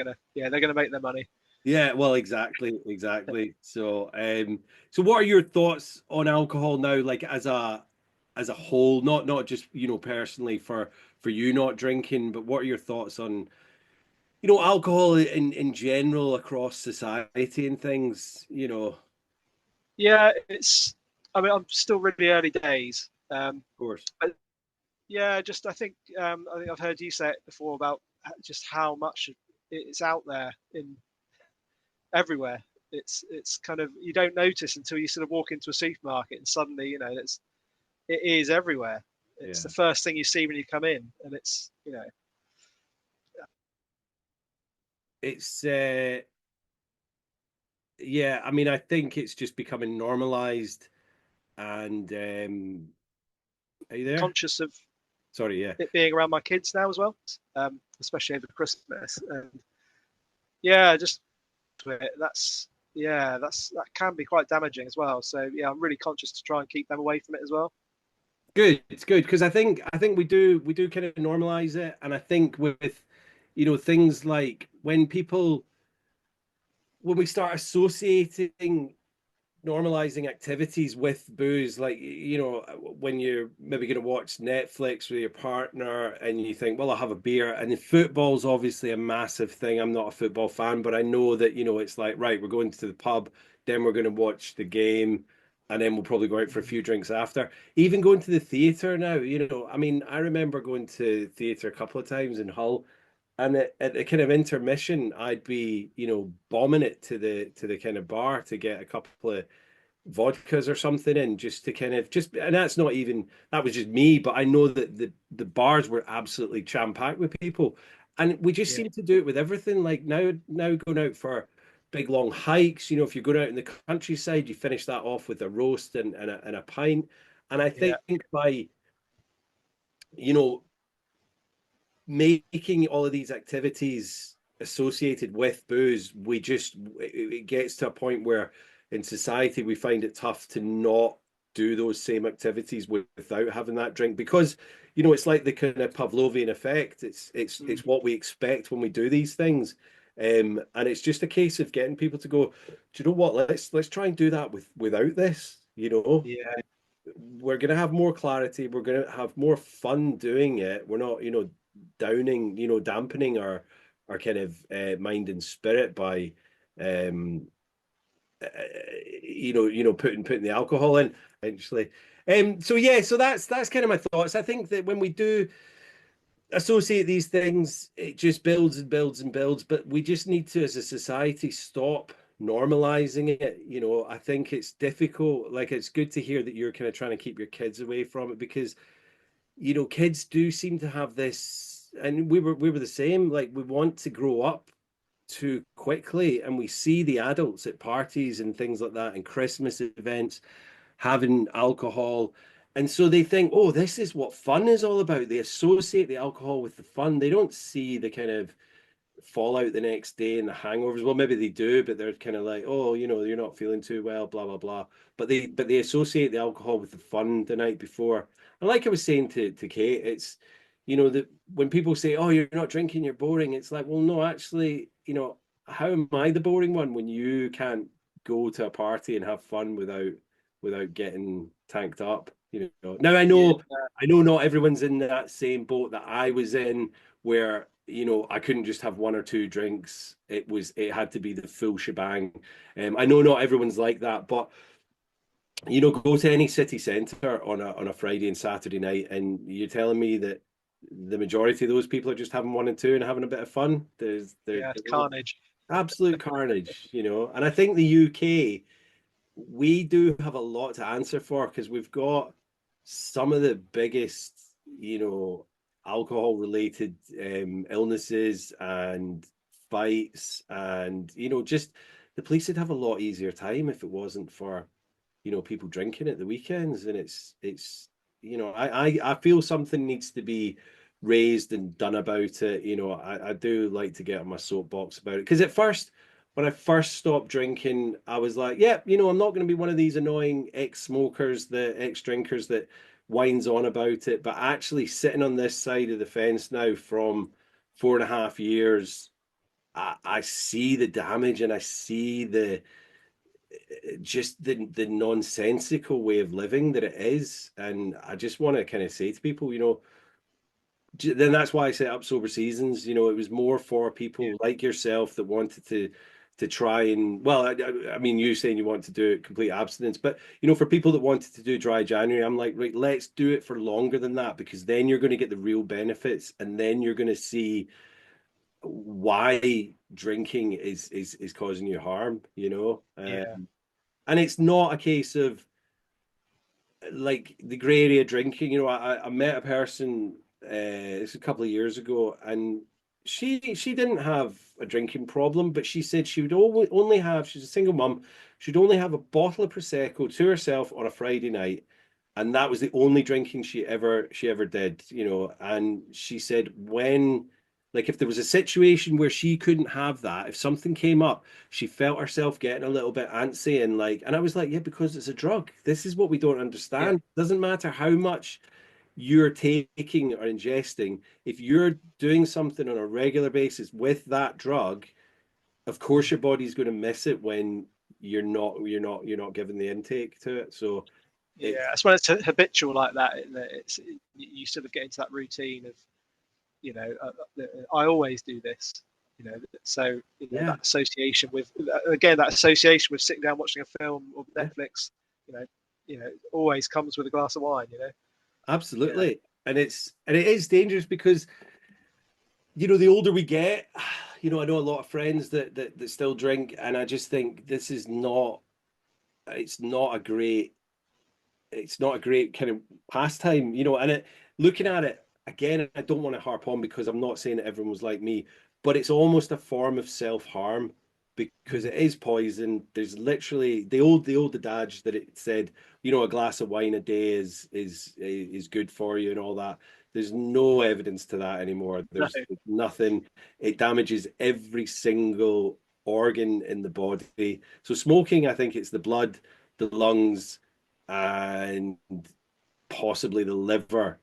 gonna make their money. Yeah, well, exactly, exactly. So what are your thoughts on alcohol now, like as a whole, not just personally for you not drinking, but what are your thoughts on alcohol in general across society and things? Yeah, it's. I mean, I'm still really early days. Of course. But yeah, just I think I've heard you say it before about just how much it's out there in everywhere. It's kind of you don't notice until you sort of walk into a supermarket and suddenly it is everywhere. It's Yeah. the first thing you see when you come in, and it's It's yeah, I mean, I think it's just becoming normalized and are you there? conscious of Sorry, yeah. it being around my kids now as well, especially over Christmas. And yeah, just that's that can be quite damaging as well. So yeah, I'm really conscious to try and keep them away from it as well. Good. It's good because I think we do kind of normalize it, and I think with things like when we start associating normalizing activities with booze, like when you're maybe going to watch Netflix with your partner and you think, well, I'll have a beer. And football's obviously a massive thing. I'm not a football fan, but I know that it's like, right, we're going to the pub, then we're going to watch the game, and then we'll probably go out for a few drinks after. Even going to the theater now, I mean, I remember going to theater a couple of times in Hull. And at the kind of intermission, I'd be, bombing it to the kind of bar to get a couple of vodkas or something in just to kind of just and that was just me, but I know that the bars were absolutely jam-packed with people. And we just Yeah, seem to do it with everything. Like now going out for big long hikes, if you're going out in the countryside, you finish that off with a roast and a pint. And I yeah, think by you know making all of these activities associated with booze, it gets to a point where in society we find it tough to not do those same activities without having that drink, because it's like the kind of Pavlovian effect. It's what we expect when we do these things. And it's just a case of getting people to go, do you know what? Let's try and do that without this. Yeah, We're going to have more clarity. We're going to have more fun doing it. We're not, dampening our kind of mind and spirit by, um, putting the alcohol in eventually. So yeah, so that's kind of my thoughts. I think that when we do associate these things, it just builds and builds and builds. But we just need to, as a society, stop normalizing it. I think it's difficult. Like, it's good to hear that you're kind of trying to keep your kids away from it, because kids do seem to have this, and we were the same. Like, we want to grow up too quickly, and we see the adults at parties and things like that and Christmas events having alcohol. And so they think, oh, this is what fun is all about. They associate the alcohol with the fun. They don't see the kind of fallout the next day and the hangovers. Well, maybe they do, but they're kind of like, oh, you're not feeling too well, blah blah blah. But they associate the alcohol with the fun the night before. And like I was saying to Kate, it's that when people say, oh, you're not drinking, you're boring, it's like, well, no, actually, how am I the boring one when you can't go to a party and have fun without getting tanked up? Now yeah, I know not everyone's in that same boat that I was in, where I couldn't just have one or two drinks. It had to be the full shebang. I know not everyone's like that, but go to any city centre on a Friday and Saturday night, and you're telling me that the majority of those people are just having one and two and having a bit of fun. yeah, it's carnage. Absolute carnage, and I think the UK, we do have a lot to answer for, because we've got some of the biggest, alcohol related illnesses and fights, and just the police would have a lot easier time if it wasn't for people drinking at the weekends. And it's I feel something needs to be raised and done about it. I do like to get on my soapbox about it, because at first, when I first stopped drinking, I was like, yeah, I'm not going to be one of these annoying ex-smokers, the ex-drinkers that whines on about it. But actually sitting on this side of the fence now from 4.5 years, I see the damage, and I see the nonsensical way of living that it is. And I just want to kind of say to people, then that's why I set up Sober Seasons. It was more for Yeah, people like yourself that wanted to try and, well, I mean, you saying you want to do complete abstinence, but for people that wanted to do dry January, I'm like, right, let's do it for longer than that, because then you're going to get the real benefits, and then you're going to see why drinking is causing you harm. yeah, And it's not a case of like the gray area drinking. I met a person this a couple of years ago, and she didn't have a drinking problem, but she said she would only have, she's a single mum, she'd only have a bottle of prosecco to herself on a Friday night, and that was the only drinking she ever did. And she said, when, like, if there was a situation where she couldn't have that, if something came up, she felt herself getting a little bit antsy, and I was like, yeah, because it's a drug. This is what we don't yeah, understand. It doesn't matter how much you're taking or ingesting. If you're doing something on a regular basis with that drug, of course your body's going to miss it when you're not giving the intake to it. So yeah. it's That's when it's habitual like that. It's you sort of get into that routine of I always do this. So yeah, that association with, again, that association with sitting down watching a film or yeah, Netflix, you know, always comes with a glass of wine. Yeah, absolutely. And it is dangerous, because the older we get, I know a lot of friends that still drink, and I just think this is not, it's not a great, kind of pastime. And looking at it again, I don't want to harp on, because I'm not saying that everyone was like me, but it's almost a form of self-harm, because it is poison. There's literally the old adage that it said, a glass of wine a day is good for you and all that. There's no evidence to that anymore. no, There's nothing. It damages every single organ in the body. So smoking, I think it's the blood, the lungs, and possibly the liver,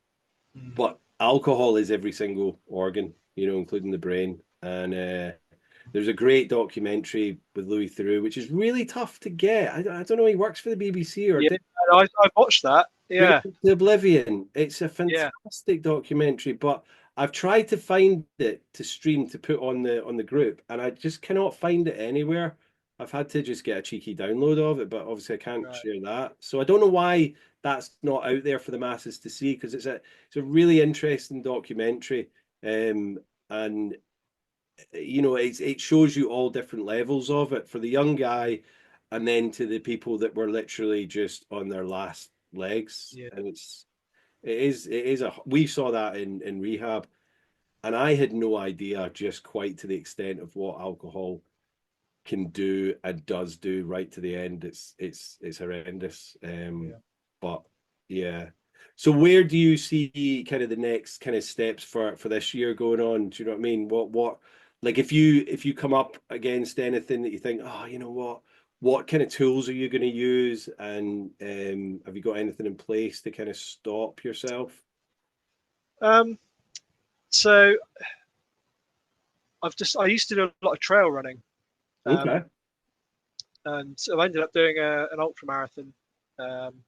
Mm. but alcohol is every single organ, including the brain. And there's a great documentary with Louis Theroux, which is really tough to get. I don't know, he works for the BBC or Yeah, did I watched that. Yeah, Oblivion. It's a yeah, fantastic documentary, but I've tried to find it to stream to put on the group, and I just cannot find it anywhere. I've had to just get a cheeky download of it, but obviously I can't right. share that. So I don't know why that's not out there for the masses to see, because it's a really interesting documentary, and it shows you all different levels of it for the young guy, and then to the people that were literally just on their last legs, Yeah, and it is a we saw that in rehab, and I had no idea just quite to the extent of what alcohol can do and does do right to the end. It's horrendous. yeah. But yeah. So where do you see kind of the next kind of steps for this year going on? Do you know what I mean? What like if you come up against anything that you think, oh, you know what kind of tools are you going to use, and have you got anything in place to kind of stop yourself? Um, so I used to do a lot of trail running, Okay. um, and so I ended up doing an ultra marathon. Um,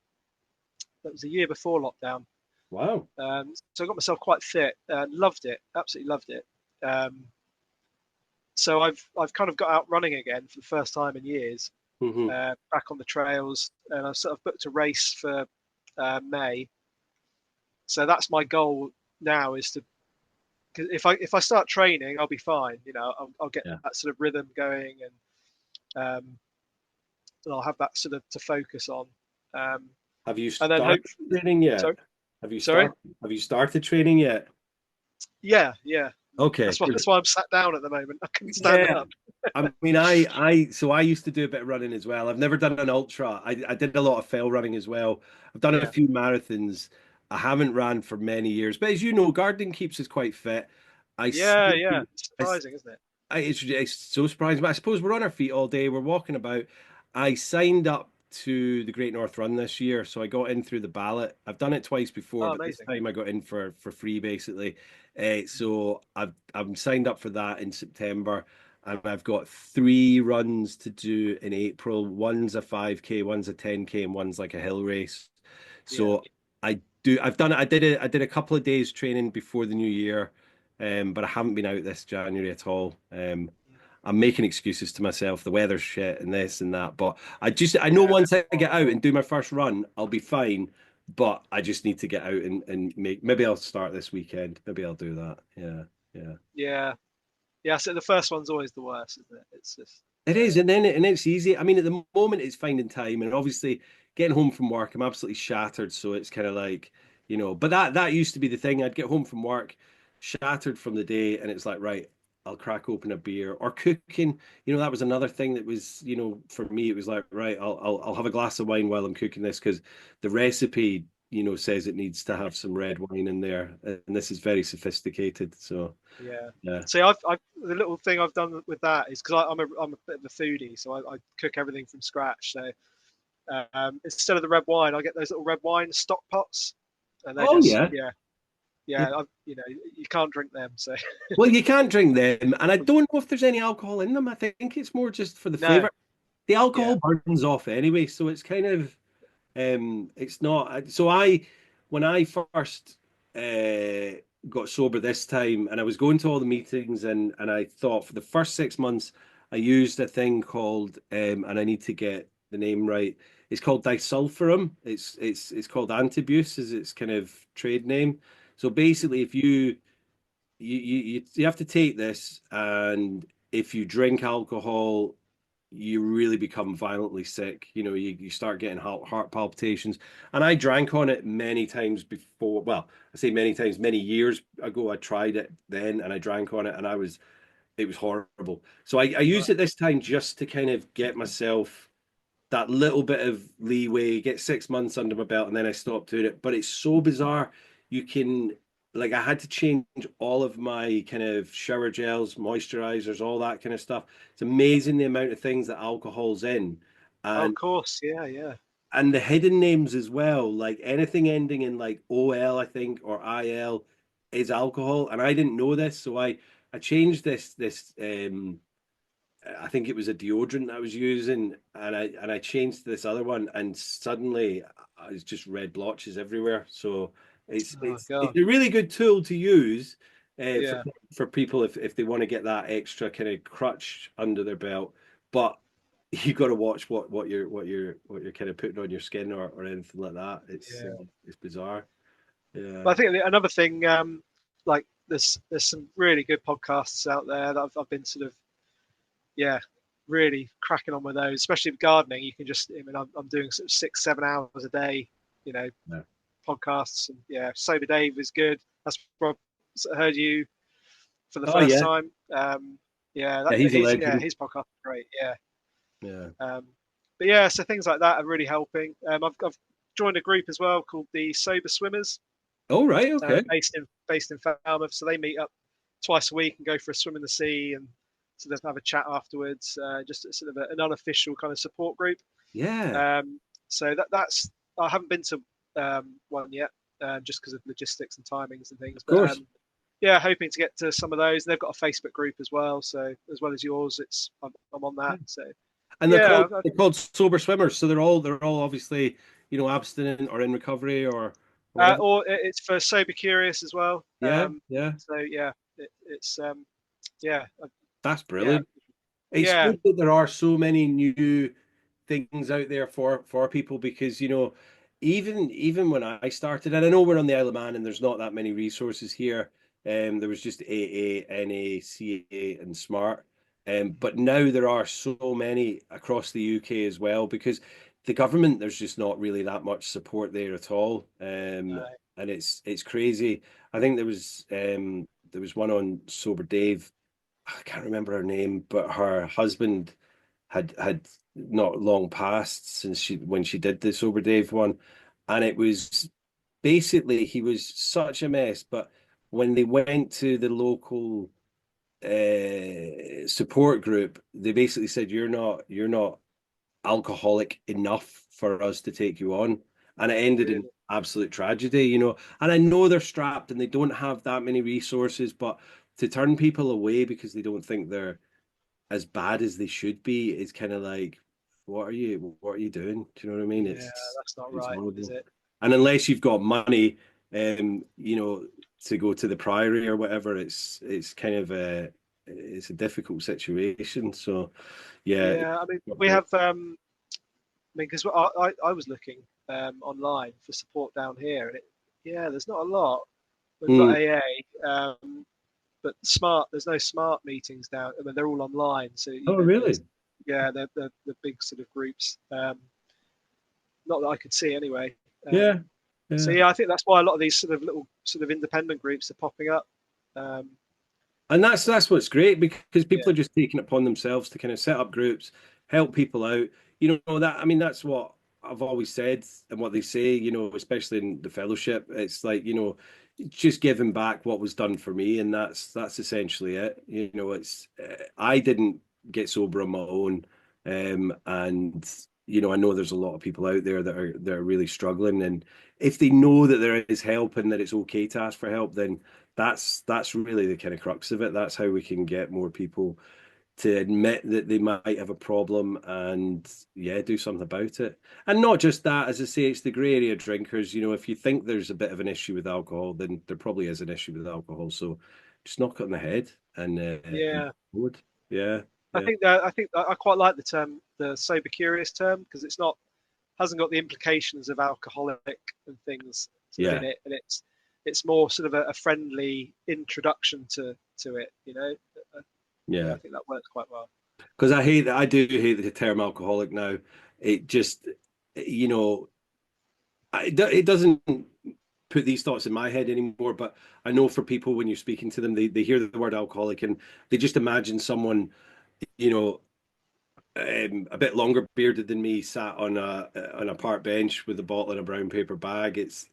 that was a year before lockdown. Wow. So I got myself quite fit. Loved it, absolutely loved it. Um, so I've kind of got out running again for the first time in years, Hmm. back on the trails, and I've sort of booked a race for May. So that's my goal now, is to, cause if I start training, I'll be fine. I'll get Yeah. that sort of rhythm going, and I'll have that sort of to focus on. Um, Have you and then started hope. training yet? Sorry, Have you sorry. started have you started training yet? Yeah, yeah. Okay. That's why 'Cause that's why I'm sat down at the moment. I couldn't stand yeah, up. I mean, I used to do a bit of running as well. I've never done an ultra. I did a lot of fell running as well. I've done a Yeah, few marathons. I haven't ran for many years, but as you know, gardening keeps us quite fit. I yeah, see. yeah. It's I, surprising, isn't it? it's so surprising, but I suppose we're on our feet all day. We're walking about. I signed up to the Great North Run this year, so I got in through the ballot. I've done it twice before, Oh, but this amazing. time I got in for free, basically. So I'm signed up for that in September, and I've got three runs to do in April. One's a 5K, one's a 10K, and one's like a hill race. Yeah, So I've done it. I did a couple of days training before the new year, but I haven't been out this January at all. I'm making excuses to myself. The weather's shit and this and that, but I know yeah, once I get out and do my first run, I'll be fine. But I just need to get out and maybe I'll start this weekend. Maybe I'll do that. Yeah, yeah. yeah, yeah. So the first one's always the worst, isn't it? It's just, It is, and it's easy. I mean, at the moment, it's finding time, and obviously getting home from work. I'm absolutely shattered, so it's kind of like, But that used to be the thing. I'd get home from work, shattered from the day, and it's like, right, I'll crack open a beer or cooking. That was another thing that was, for me, it was like, right, I'll have a glass of wine while I'm cooking this because the recipe, says it needs to have some red wine in there, and this is very sophisticated. So yeah. yeah. See, I've the little thing I've done with that is because I'm a bit of a foodie, so I cook everything from scratch. So instead of the red wine, I get those little red wine stock pots, and they're Oh just, yeah. yeah, Yeah. yeah. You can't drink them, so Well, you can't drink them, and I don't know if there's any alcohol in them. I think it's more just for the no, flavor. The yeah, alcohol burns off anyway, so it's kind of it's not. So when I first got sober this time, and I was going to all the meetings, and I thought for the first 6 months, I used a thing called, and I need to get the name right. It's called disulfiram. It's called Antibuse, is its kind of trade name. So basically, if you have to take this, and if you drink alcohol, you really become violently sick. You start getting heart palpitations. And I drank on it many times before. Well, I say many times, many years ago. I tried it then, and I drank on it, and it was horrible. So I used it right. this time just to kind of get myself that little bit of leeway, get 6 months under my belt, and then I stopped doing it. But it's so bizarre. You can, like, I had to change all of my kind of shower gels, moisturizers, all that kind of stuff. It's amazing the amount of things that alcohol's in. Oh, of And course, yeah, yeah, and the hidden names as well, like anything ending in like OL, I think, or IL is alcohol. And I didn't know this, so I changed this I think it was a deodorant I was using, and I changed to this other one, and suddenly I was just red blotches everywhere. So Oh it's God. a really good tool to use Yeah. for people if they want to get that extra kind of crutch under their belt. But you got to watch what you're kind of putting on your skin or anything like that. Yeah. It's bizarre. Yeah. But I think another thing, like there's some really good podcasts out there that I've been sort of, yeah, really cracking on with those, especially with gardening. You can just, I mean, I'm doing sort of 6, 7 hours a day, you know, Yeah. podcasts, and yeah, Sober Dave is good. That's where I heard you for the Oh first yeah. time. Yeah, Yeah, he's a legend. his podcast is great. Yeah. Yeah. But yeah, so things like that are really helping. I've joined a group as well called the Sober Swimmers, Oh right, okay. based in Falmouth. So they meet up twice a week and go for a swim in the sea, and sort of have a chat afterwards. Just sort of an unofficial kind of support group. Yeah, So that's I haven't been to one yet, just because of logistics and timings and things. of But course. yeah, hoping to get to some of those. They've got a Facebook group as well, so as well as yours, I'm on that. So And yeah, they're called sober swimmers, so they're all obviously, abstinent or in recovery or whatever. or it's for Sober Curious as well. Yeah, yeah. So yeah, it's yeah, That's yeah, brilliant. It's yeah, good that there are so many new things out there for people because even when I started, and I know we're on the Isle of Man and there's not that many resources here. There was just AA, NA, CA, and Smart. But now there are so many across the UK as well because the government there's just not really that much support there at all. And it's crazy. I think there was one on Sober Dave. I can't remember her name, but her husband had not long passed since she when she did the Sober Dave one, and it was basically he was such a mess. But when they went to the local support group, they basically said you're not alcoholic enough for us to take you on, and it ended in really, absolute tragedy. And I know they're strapped and they don't have that many resources, but to turn people away because they don't think they're as bad as they should be is kind of like, what are you doing? Do you know what I mean? yeah, It's that's not it's right, is horrible. it? And unless you've got money, um, you know, to go to the priory or whatever, it's kind of a difficult situation. So yeah, Yeah, I mean, not we great. have, I mean, because I was looking online for support down here, and yeah, there's not a lot. We've got Mm. AA, but there's no smart meetings down. I mean, they're all online, so Oh, there's, really? yeah, the big sort of groups. Not that I could see anyway. Yeah, So yeah. yeah, I think that's why a lot of these sort of little sort of independent groups are popping up. Um, And that's what's great because people yeah, are just taking it upon themselves to kind of set up groups, help people out. That I mean that's what I've always said and what they say, especially in the fellowship. It's like, just giving back what was done for me, and that's essentially it. It's I didn't get sober on my own. And I know there's a lot of people out there that are really struggling, and if they know that there is help and that it's okay to ask for help, then that's really the kind of crux of it. That's how we can get more people to admit that they might have a problem and yeah, do something about it. And not just that, as I say, it's the grey area drinkers. If you think there's a bit of an issue with alcohol, then there probably is an issue with alcohol. So just knock it on the head and yeah. forward. Yeah, yeah, I think I quite like the term, the sober curious term, because it's not hasn't got the implications of alcoholic and things sort of yeah, in it, and it's more sort of a friendly introduction to it. Yeah, yeah. I think that works quite well. Because I do hate the term alcoholic now. It just, you know, it doesn't put these thoughts in my head anymore. But I know for people when you're speaking to them, they hear the word alcoholic and they just imagine someone, you know, a bit longer bearded than me, sat on a park bench with a bottle in a brown paper bag. It's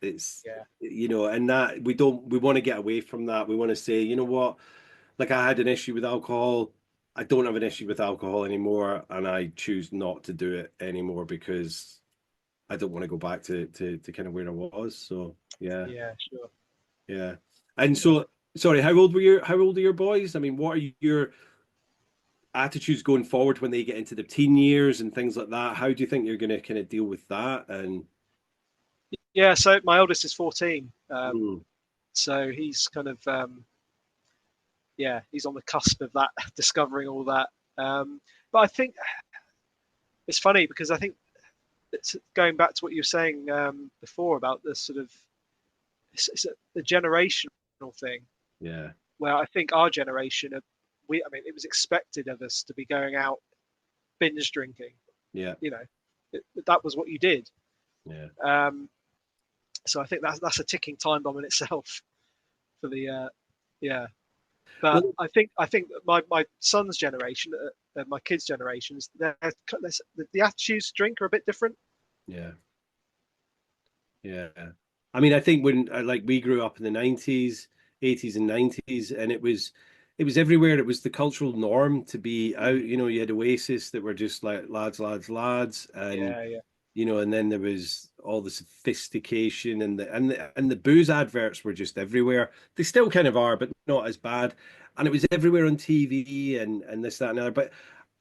Yeah, and that we want to get away from that. We want to say, you know what, like I had an issue with alcohol. I don't have an issue with alcohol anymore, and I choose not to do it anymore because I don't want to go back to kind of where I was. So yeah, Yeah, sure. yeah. And Yeah. so, sorry, how old are your boys? I mean, what are your attitudes going forward when they get into the teen years and things like that? How do you think you're going to kind of deal with that? And Yeah, so my oldest is 14. mm, So he's kind of yeah, he's on the cusp of that, discovering all that. But I think it's funny because I think it's going back to what you were saying before about the sort of it's the generational thing yeah, where I think our generation, I mean, it was expected of us to be going out binge drinking. yeah, You know, that was what you did. yeah. Um, so I think that's a ticking time bomb in itself for the yeah. But Well, I think my son's generation, my kids' generations, the attitudes to drink are a bit different. yeah, yeah. I mean, I think when like we grew up in the 90s, 80s and 90s, and it was everywhere. It was the cultural norm to be out. You know, you had Oasis that were just like lads, lads, lads, and Yeah, yeah, and then there was all the sophistication and the booze adverts were just everywhere. They still kind of are, but not as bad. And it was everywhere on TV and this, that, and the other. But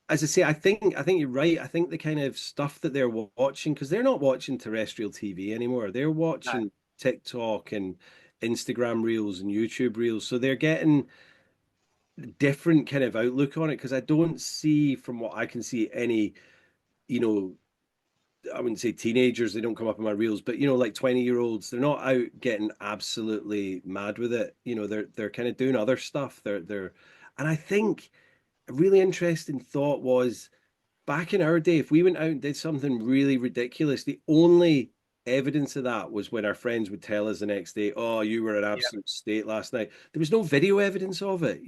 as I say, I think you're right. I think the kind of stuff that they're watching, because they're not watching terrestrial TV anymore. They're no, watching TikTok and Instagram reels and YouTube reels. So they're getting different kind of outlook on it. Because I don't see, from what I can see, any, you know, I wouldn't say teenagers, they don't come up in my reels, but like 20-year-olds, they're not out getting absolutely mad with it. They're kind of doing other stuff. And I think a really interesting thought was back in our day, if we went out and did something really ridiculous, the only evidence of that was when our friends would tell us the next day, "Oh, you were in yeah, absolute state last night." There was no video evidence of it,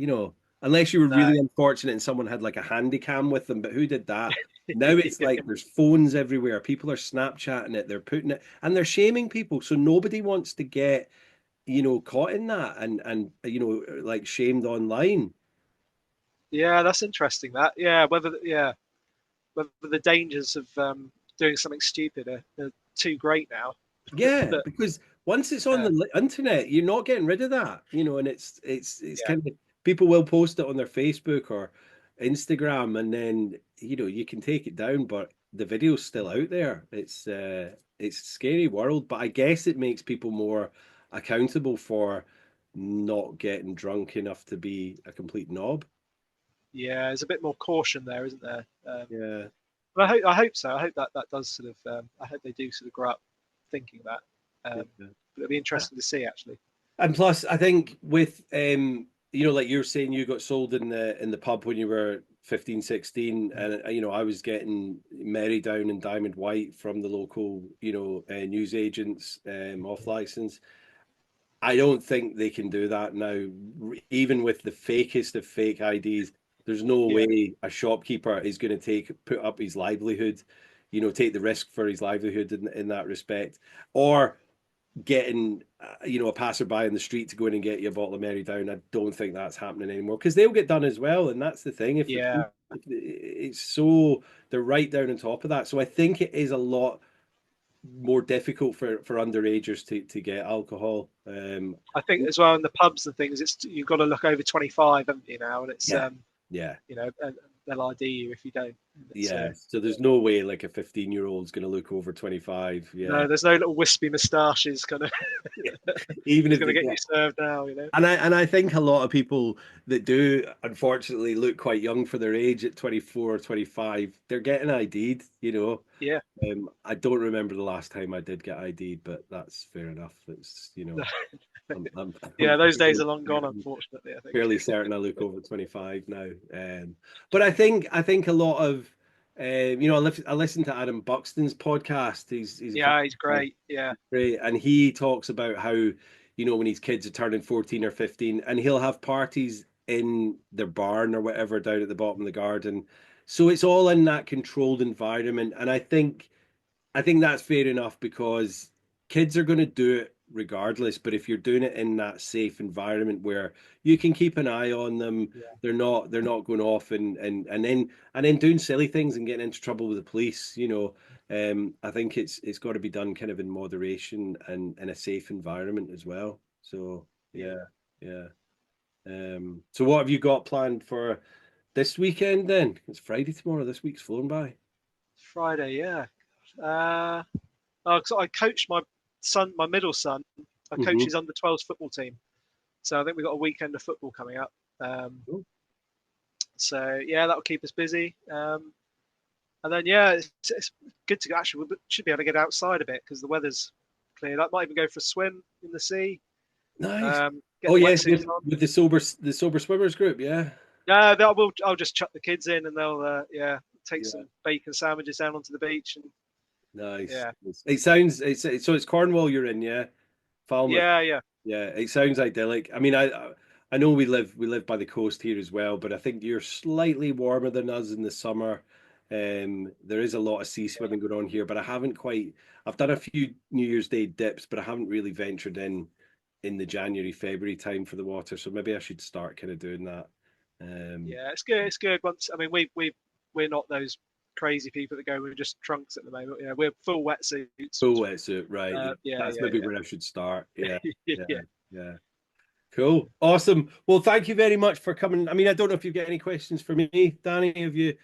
unless you were no, really unfortunate and someone had like a handy cam with them. But who did that? Now it's like there's phones everywhere. People are Snapchatting it, they're putting it, and they're shaming people. So nobody wants to get, caught in that and like shamed online. yeah. That's interesting. That whether the dangers of doing something stupid are too great now. Yeah, That because once it's on yeah, the internet, you're not getting rid of that, and it's yeah, kind of people will post it on their Facebook or Instagram, and then you can take it down, but the video's still out there. It's a scary world, but I guess it makes people more accountable for not getting drunk enough to be a complete knob. yeah. There's a bit more caution there, isn't there? Yeah. But I hope so. I hope that does sort of. I hope they do sort of grow up thinking that. Yeah. But it'll be interesting to see actually. And plus, I think with like you're saying, you got sold in the pub when you were 15, 16, and I was getting Mary Down and Diamond White from the local, news agents off license. I don't think they can do that now. Even with the fakest of fake IDs, there's no Yeah, way a shopkeeper is going to put up his livelihood, take the risk for his livelihood in that respect, or getting a passerby in the street to go in and get you a bottle of Mary Down. I don't think that's happening anymore because they'll get done as well, and that's the thing. If the yeah. it's so they're right down on top of that, so I think it is a lot more difficult for underagers to get alcohol. I think as well in the pubs and things, it's you've got to look over 25, haven't you now? And it's Yeah, yeah. and they'll ID you if you don't. It's Yeah, so there's no way like a 15-year-old's going to look over 25. Yeah, no, there's no little wispy moustaches kind of even who's if going to they get get. you served now. And I think a lot of people that do unfortunately look quite young for their age at 24 or 25, they're getting ID'd. Yeah. I don't remember the last time I did get ID'd, but that's fair enough. I'm Yeah, those days fairly are long gone, certain, unfortunately, I think. fairly certain I look over 25 now. But I think a lot of I listen to Adam Buxton's podcast. He's a Yeah, he's fan. great. Yeah. Right. And he talks about how, when his kids are turning 14 or 15, and he'll have parties in their barn or whatever down at the bottom of the garden. So it's all in that controlled environment. And I think that's fair enough because kids are going to do it regardless. But if you're doing it in that safe environment where you can keep an eye on them, Yeah. they're not going off and then doing silly things and getting into trouble with the police. I think it's got to be done kind of in moderation and in a safe environment as well. So Yeah. yeah, yeah. So what have you got planned for this weekend then? It's Friday tomorrow. This week's flown by. Friday, yeah. Uh, so I coach my son, my middle son. I coach Hmm. his under 12s football team. So I think we've got a weekend of football coming up. So yeah, that'll keep us busy. And then yeah, it's good to actually we should be able to get outside a bit because the weather's cleared up. Might even go for a swim in the sea. Nice. Get Oh the yes, wetsuits with on. with the sober swimmers group, yeah. No, I'll just chuck the kids in and they'll yeah take Yeah. some bacon sandwiches down onto the beach and Nice. yeah It sounds so it's Cornwall you're in, yeah. Falmouth. yeah. Yeah, it sounds idyllic. I mean, I know we live by the coast here as well, but I think you're slightly warmer than us in the summer. There is a lot of sea swimming going on here, but I haven't quite. I've done a few New Year's Day dips, but I haven't really ventured in the January, February time for the water. So maybe I should start kind of doing that. Um, Yeah, it's good. It's good. Once I mean, we're not those crazy people that go with just trunks at the moment. Yeah, we're full wetsuits. Full wetsuit, right? Yeah, Yeah, that's maybe where I should start. Yeah, yeah, yeah, yeah. yeah. Cool, awesome. Well, thank you very much for coming. I mean, I don't know if you've got any questions for me, Danny. Have you?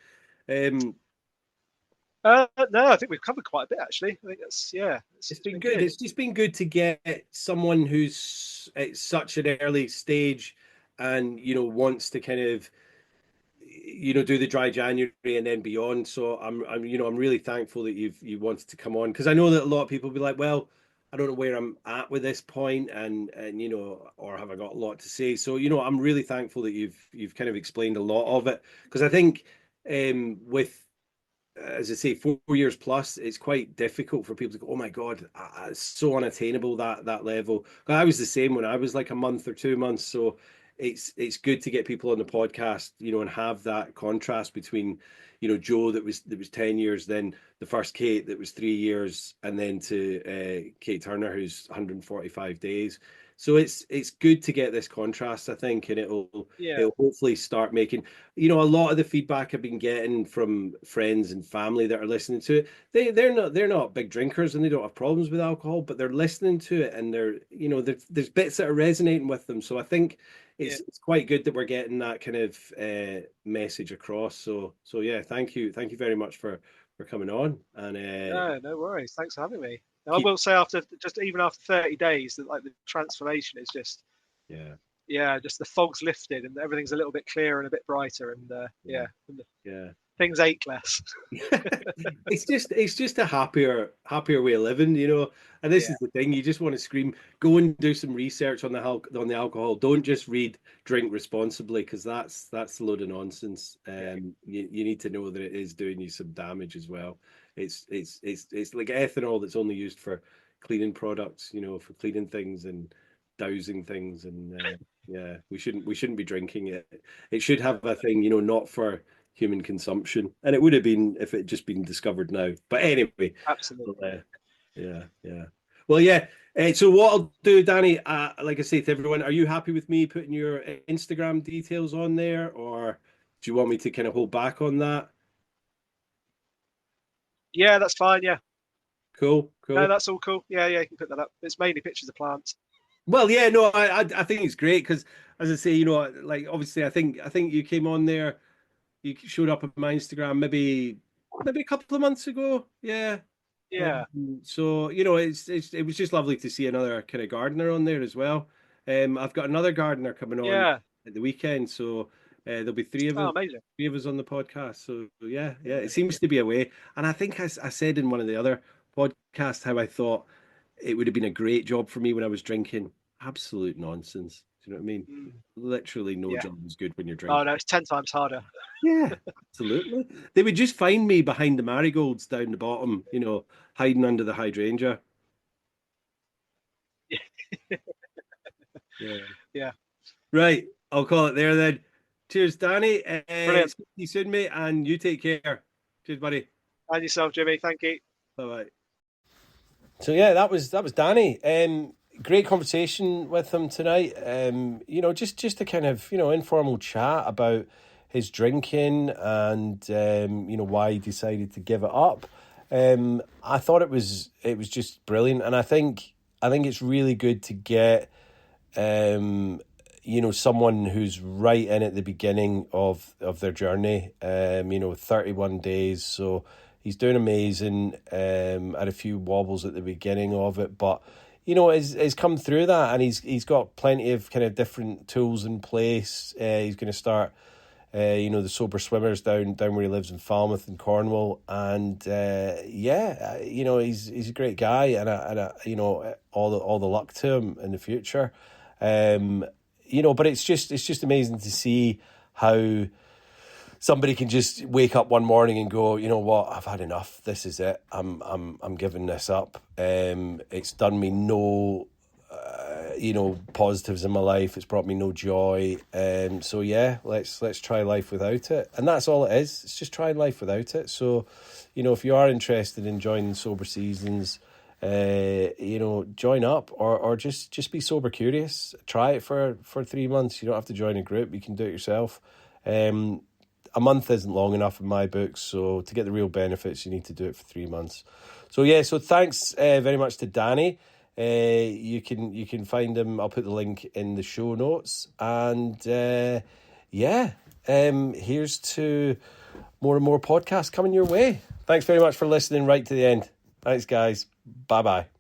Um, No, I think we've covered quite a bit actually. I think that's yeah, it's it's been been good. good. It's just been good to get someone who's at such an early stage and wants to kind of do the dry January and then beyond. So I'm really thankful that you wanted to come on because I know that a lot of people be like, well, I don't know where I'm at with this point, and or have I got a lot to say? So I'm really thankful that you've kind of explained a lot of it because I think with as I say, 4 years plus, it's quite difficult for people to go, oh my God, it's so unattainable that level. I was the same when I was like a month or 2 months. So it's good to get people on the podcast, and have that contrast between, Joe that was 10 years, then the first Kate that was 3 years, and then to Kate Turner, who's 145 days. So it's good to get this contrast, I think, and it'll Yeah, it'll hopefully start making a lot of the feedback I've been getting from friends and family that are listening to it, they're not big drinkers and they don't have problems with alcohol, but they're listening to it and there's bits that are resonating with them. So I think yeah. it's quite good that we're getting that kind of message across. So yeah, thank you very much for coming on and No, no worries. Thanks for having me. And I keep will say after just even after 30 days that like the transformation is just yeah yeah, just the fog's lifted and everything's a little bit clearer and a bit brighter and yeah yeah, and yeah. things ache less. It's just a happier way of living, And this Yeah, is the thing: you just want to scream, go and do some research on the alcohol. Don't just read drink responsibly because that's a load of nonsense. yeah, You need to know that it is doing you some damage as well. It's like ethanol that's only used for cleaning products, for cleaning things and dousing things, and yeah, we shouldn't be drinking it. It should no, have a thing, not for human consumption, and it would have been if it just been discovered now. But anyway, well, absolutely. yeah, yeah. Well, yeah. So what I'll do, Danny, like I say to everyone, are you happy with me putting your Instagram details on there, or do you want me to kind of hold back on that? Yeah, that's fine. Yeah, Cool, no, cool. that's all cool. Yeah, yeah, you can put that up. It's mainly pictures of plants. Well, yeah, no, I think it's great because, as I say, like obviously, I think you came on there, you showed up on my Instagram maybe a couple of months ago, yeah. Yeah, So it was just lovely to see another kind of gardener on there as well. I've got another gardener coming on yeah. at the weekend, so there'll be three of Oh, us, amazing. on the podcast. So yeah, yeah, Yeah, it seems to be a way. And I think I said in one of the other podcasts how I thought it would have been a great job for me when I was drinking. Absolute nonsense. Do you know what I mean? mm, Literally no yeah. job is good when you're Oh drinking. no, it's 10 times harder. Yeah, absolutely. They would just find me behind the marigolds down the bottom, hiding under the hydrangea. Yeah. Yeah, Right. I'll call it there then. Cheers, Danny. brilliant. Speak to you soon, mate, and you take care. Cheers, buddy. And yourself, Jimmy. Thank you. Bye bye. So yeah, that was Danny. great conversation with him tonight. Just a kind of, informal chat about his drinking and, why he decided to give it up. I thought it was just brilliant. And I think it's really good to get, someone who's right in at the beginning of their journey, 31 days. So he's doing amazing, had a few wobbles at the beginning of it, but, has come through that, and he's got plenty of kind of different tools in place. He's going to start, the Sober Swimmers down where he lives in Falmouth in Cornwall. And, he's a great guy, and all the luck to him in the future. But it's just amazing to see how somebody can just wake up one morning and go, you know what, I've had enough. This is it. I'm giving this up. It's done me no, positives in my life. It's brought me no joy. So yeah, let's try life without it. And that's all it is. It's just trying life without it. So, if you are interested in joining Sober Seasons, join up or just be sober curious. Try it for 3 months. You don't have to join a group. You can do it yourself. A month isn't long enough in my books, so to get the real benefits, you need to do it for 3 months. So thanks very much to Danny. You can find him. I'll put the link in the show notes. And here's to more and more podcasts coming your way. Thanks very much for listening right to the end. Thanks, guys. Bye-bye.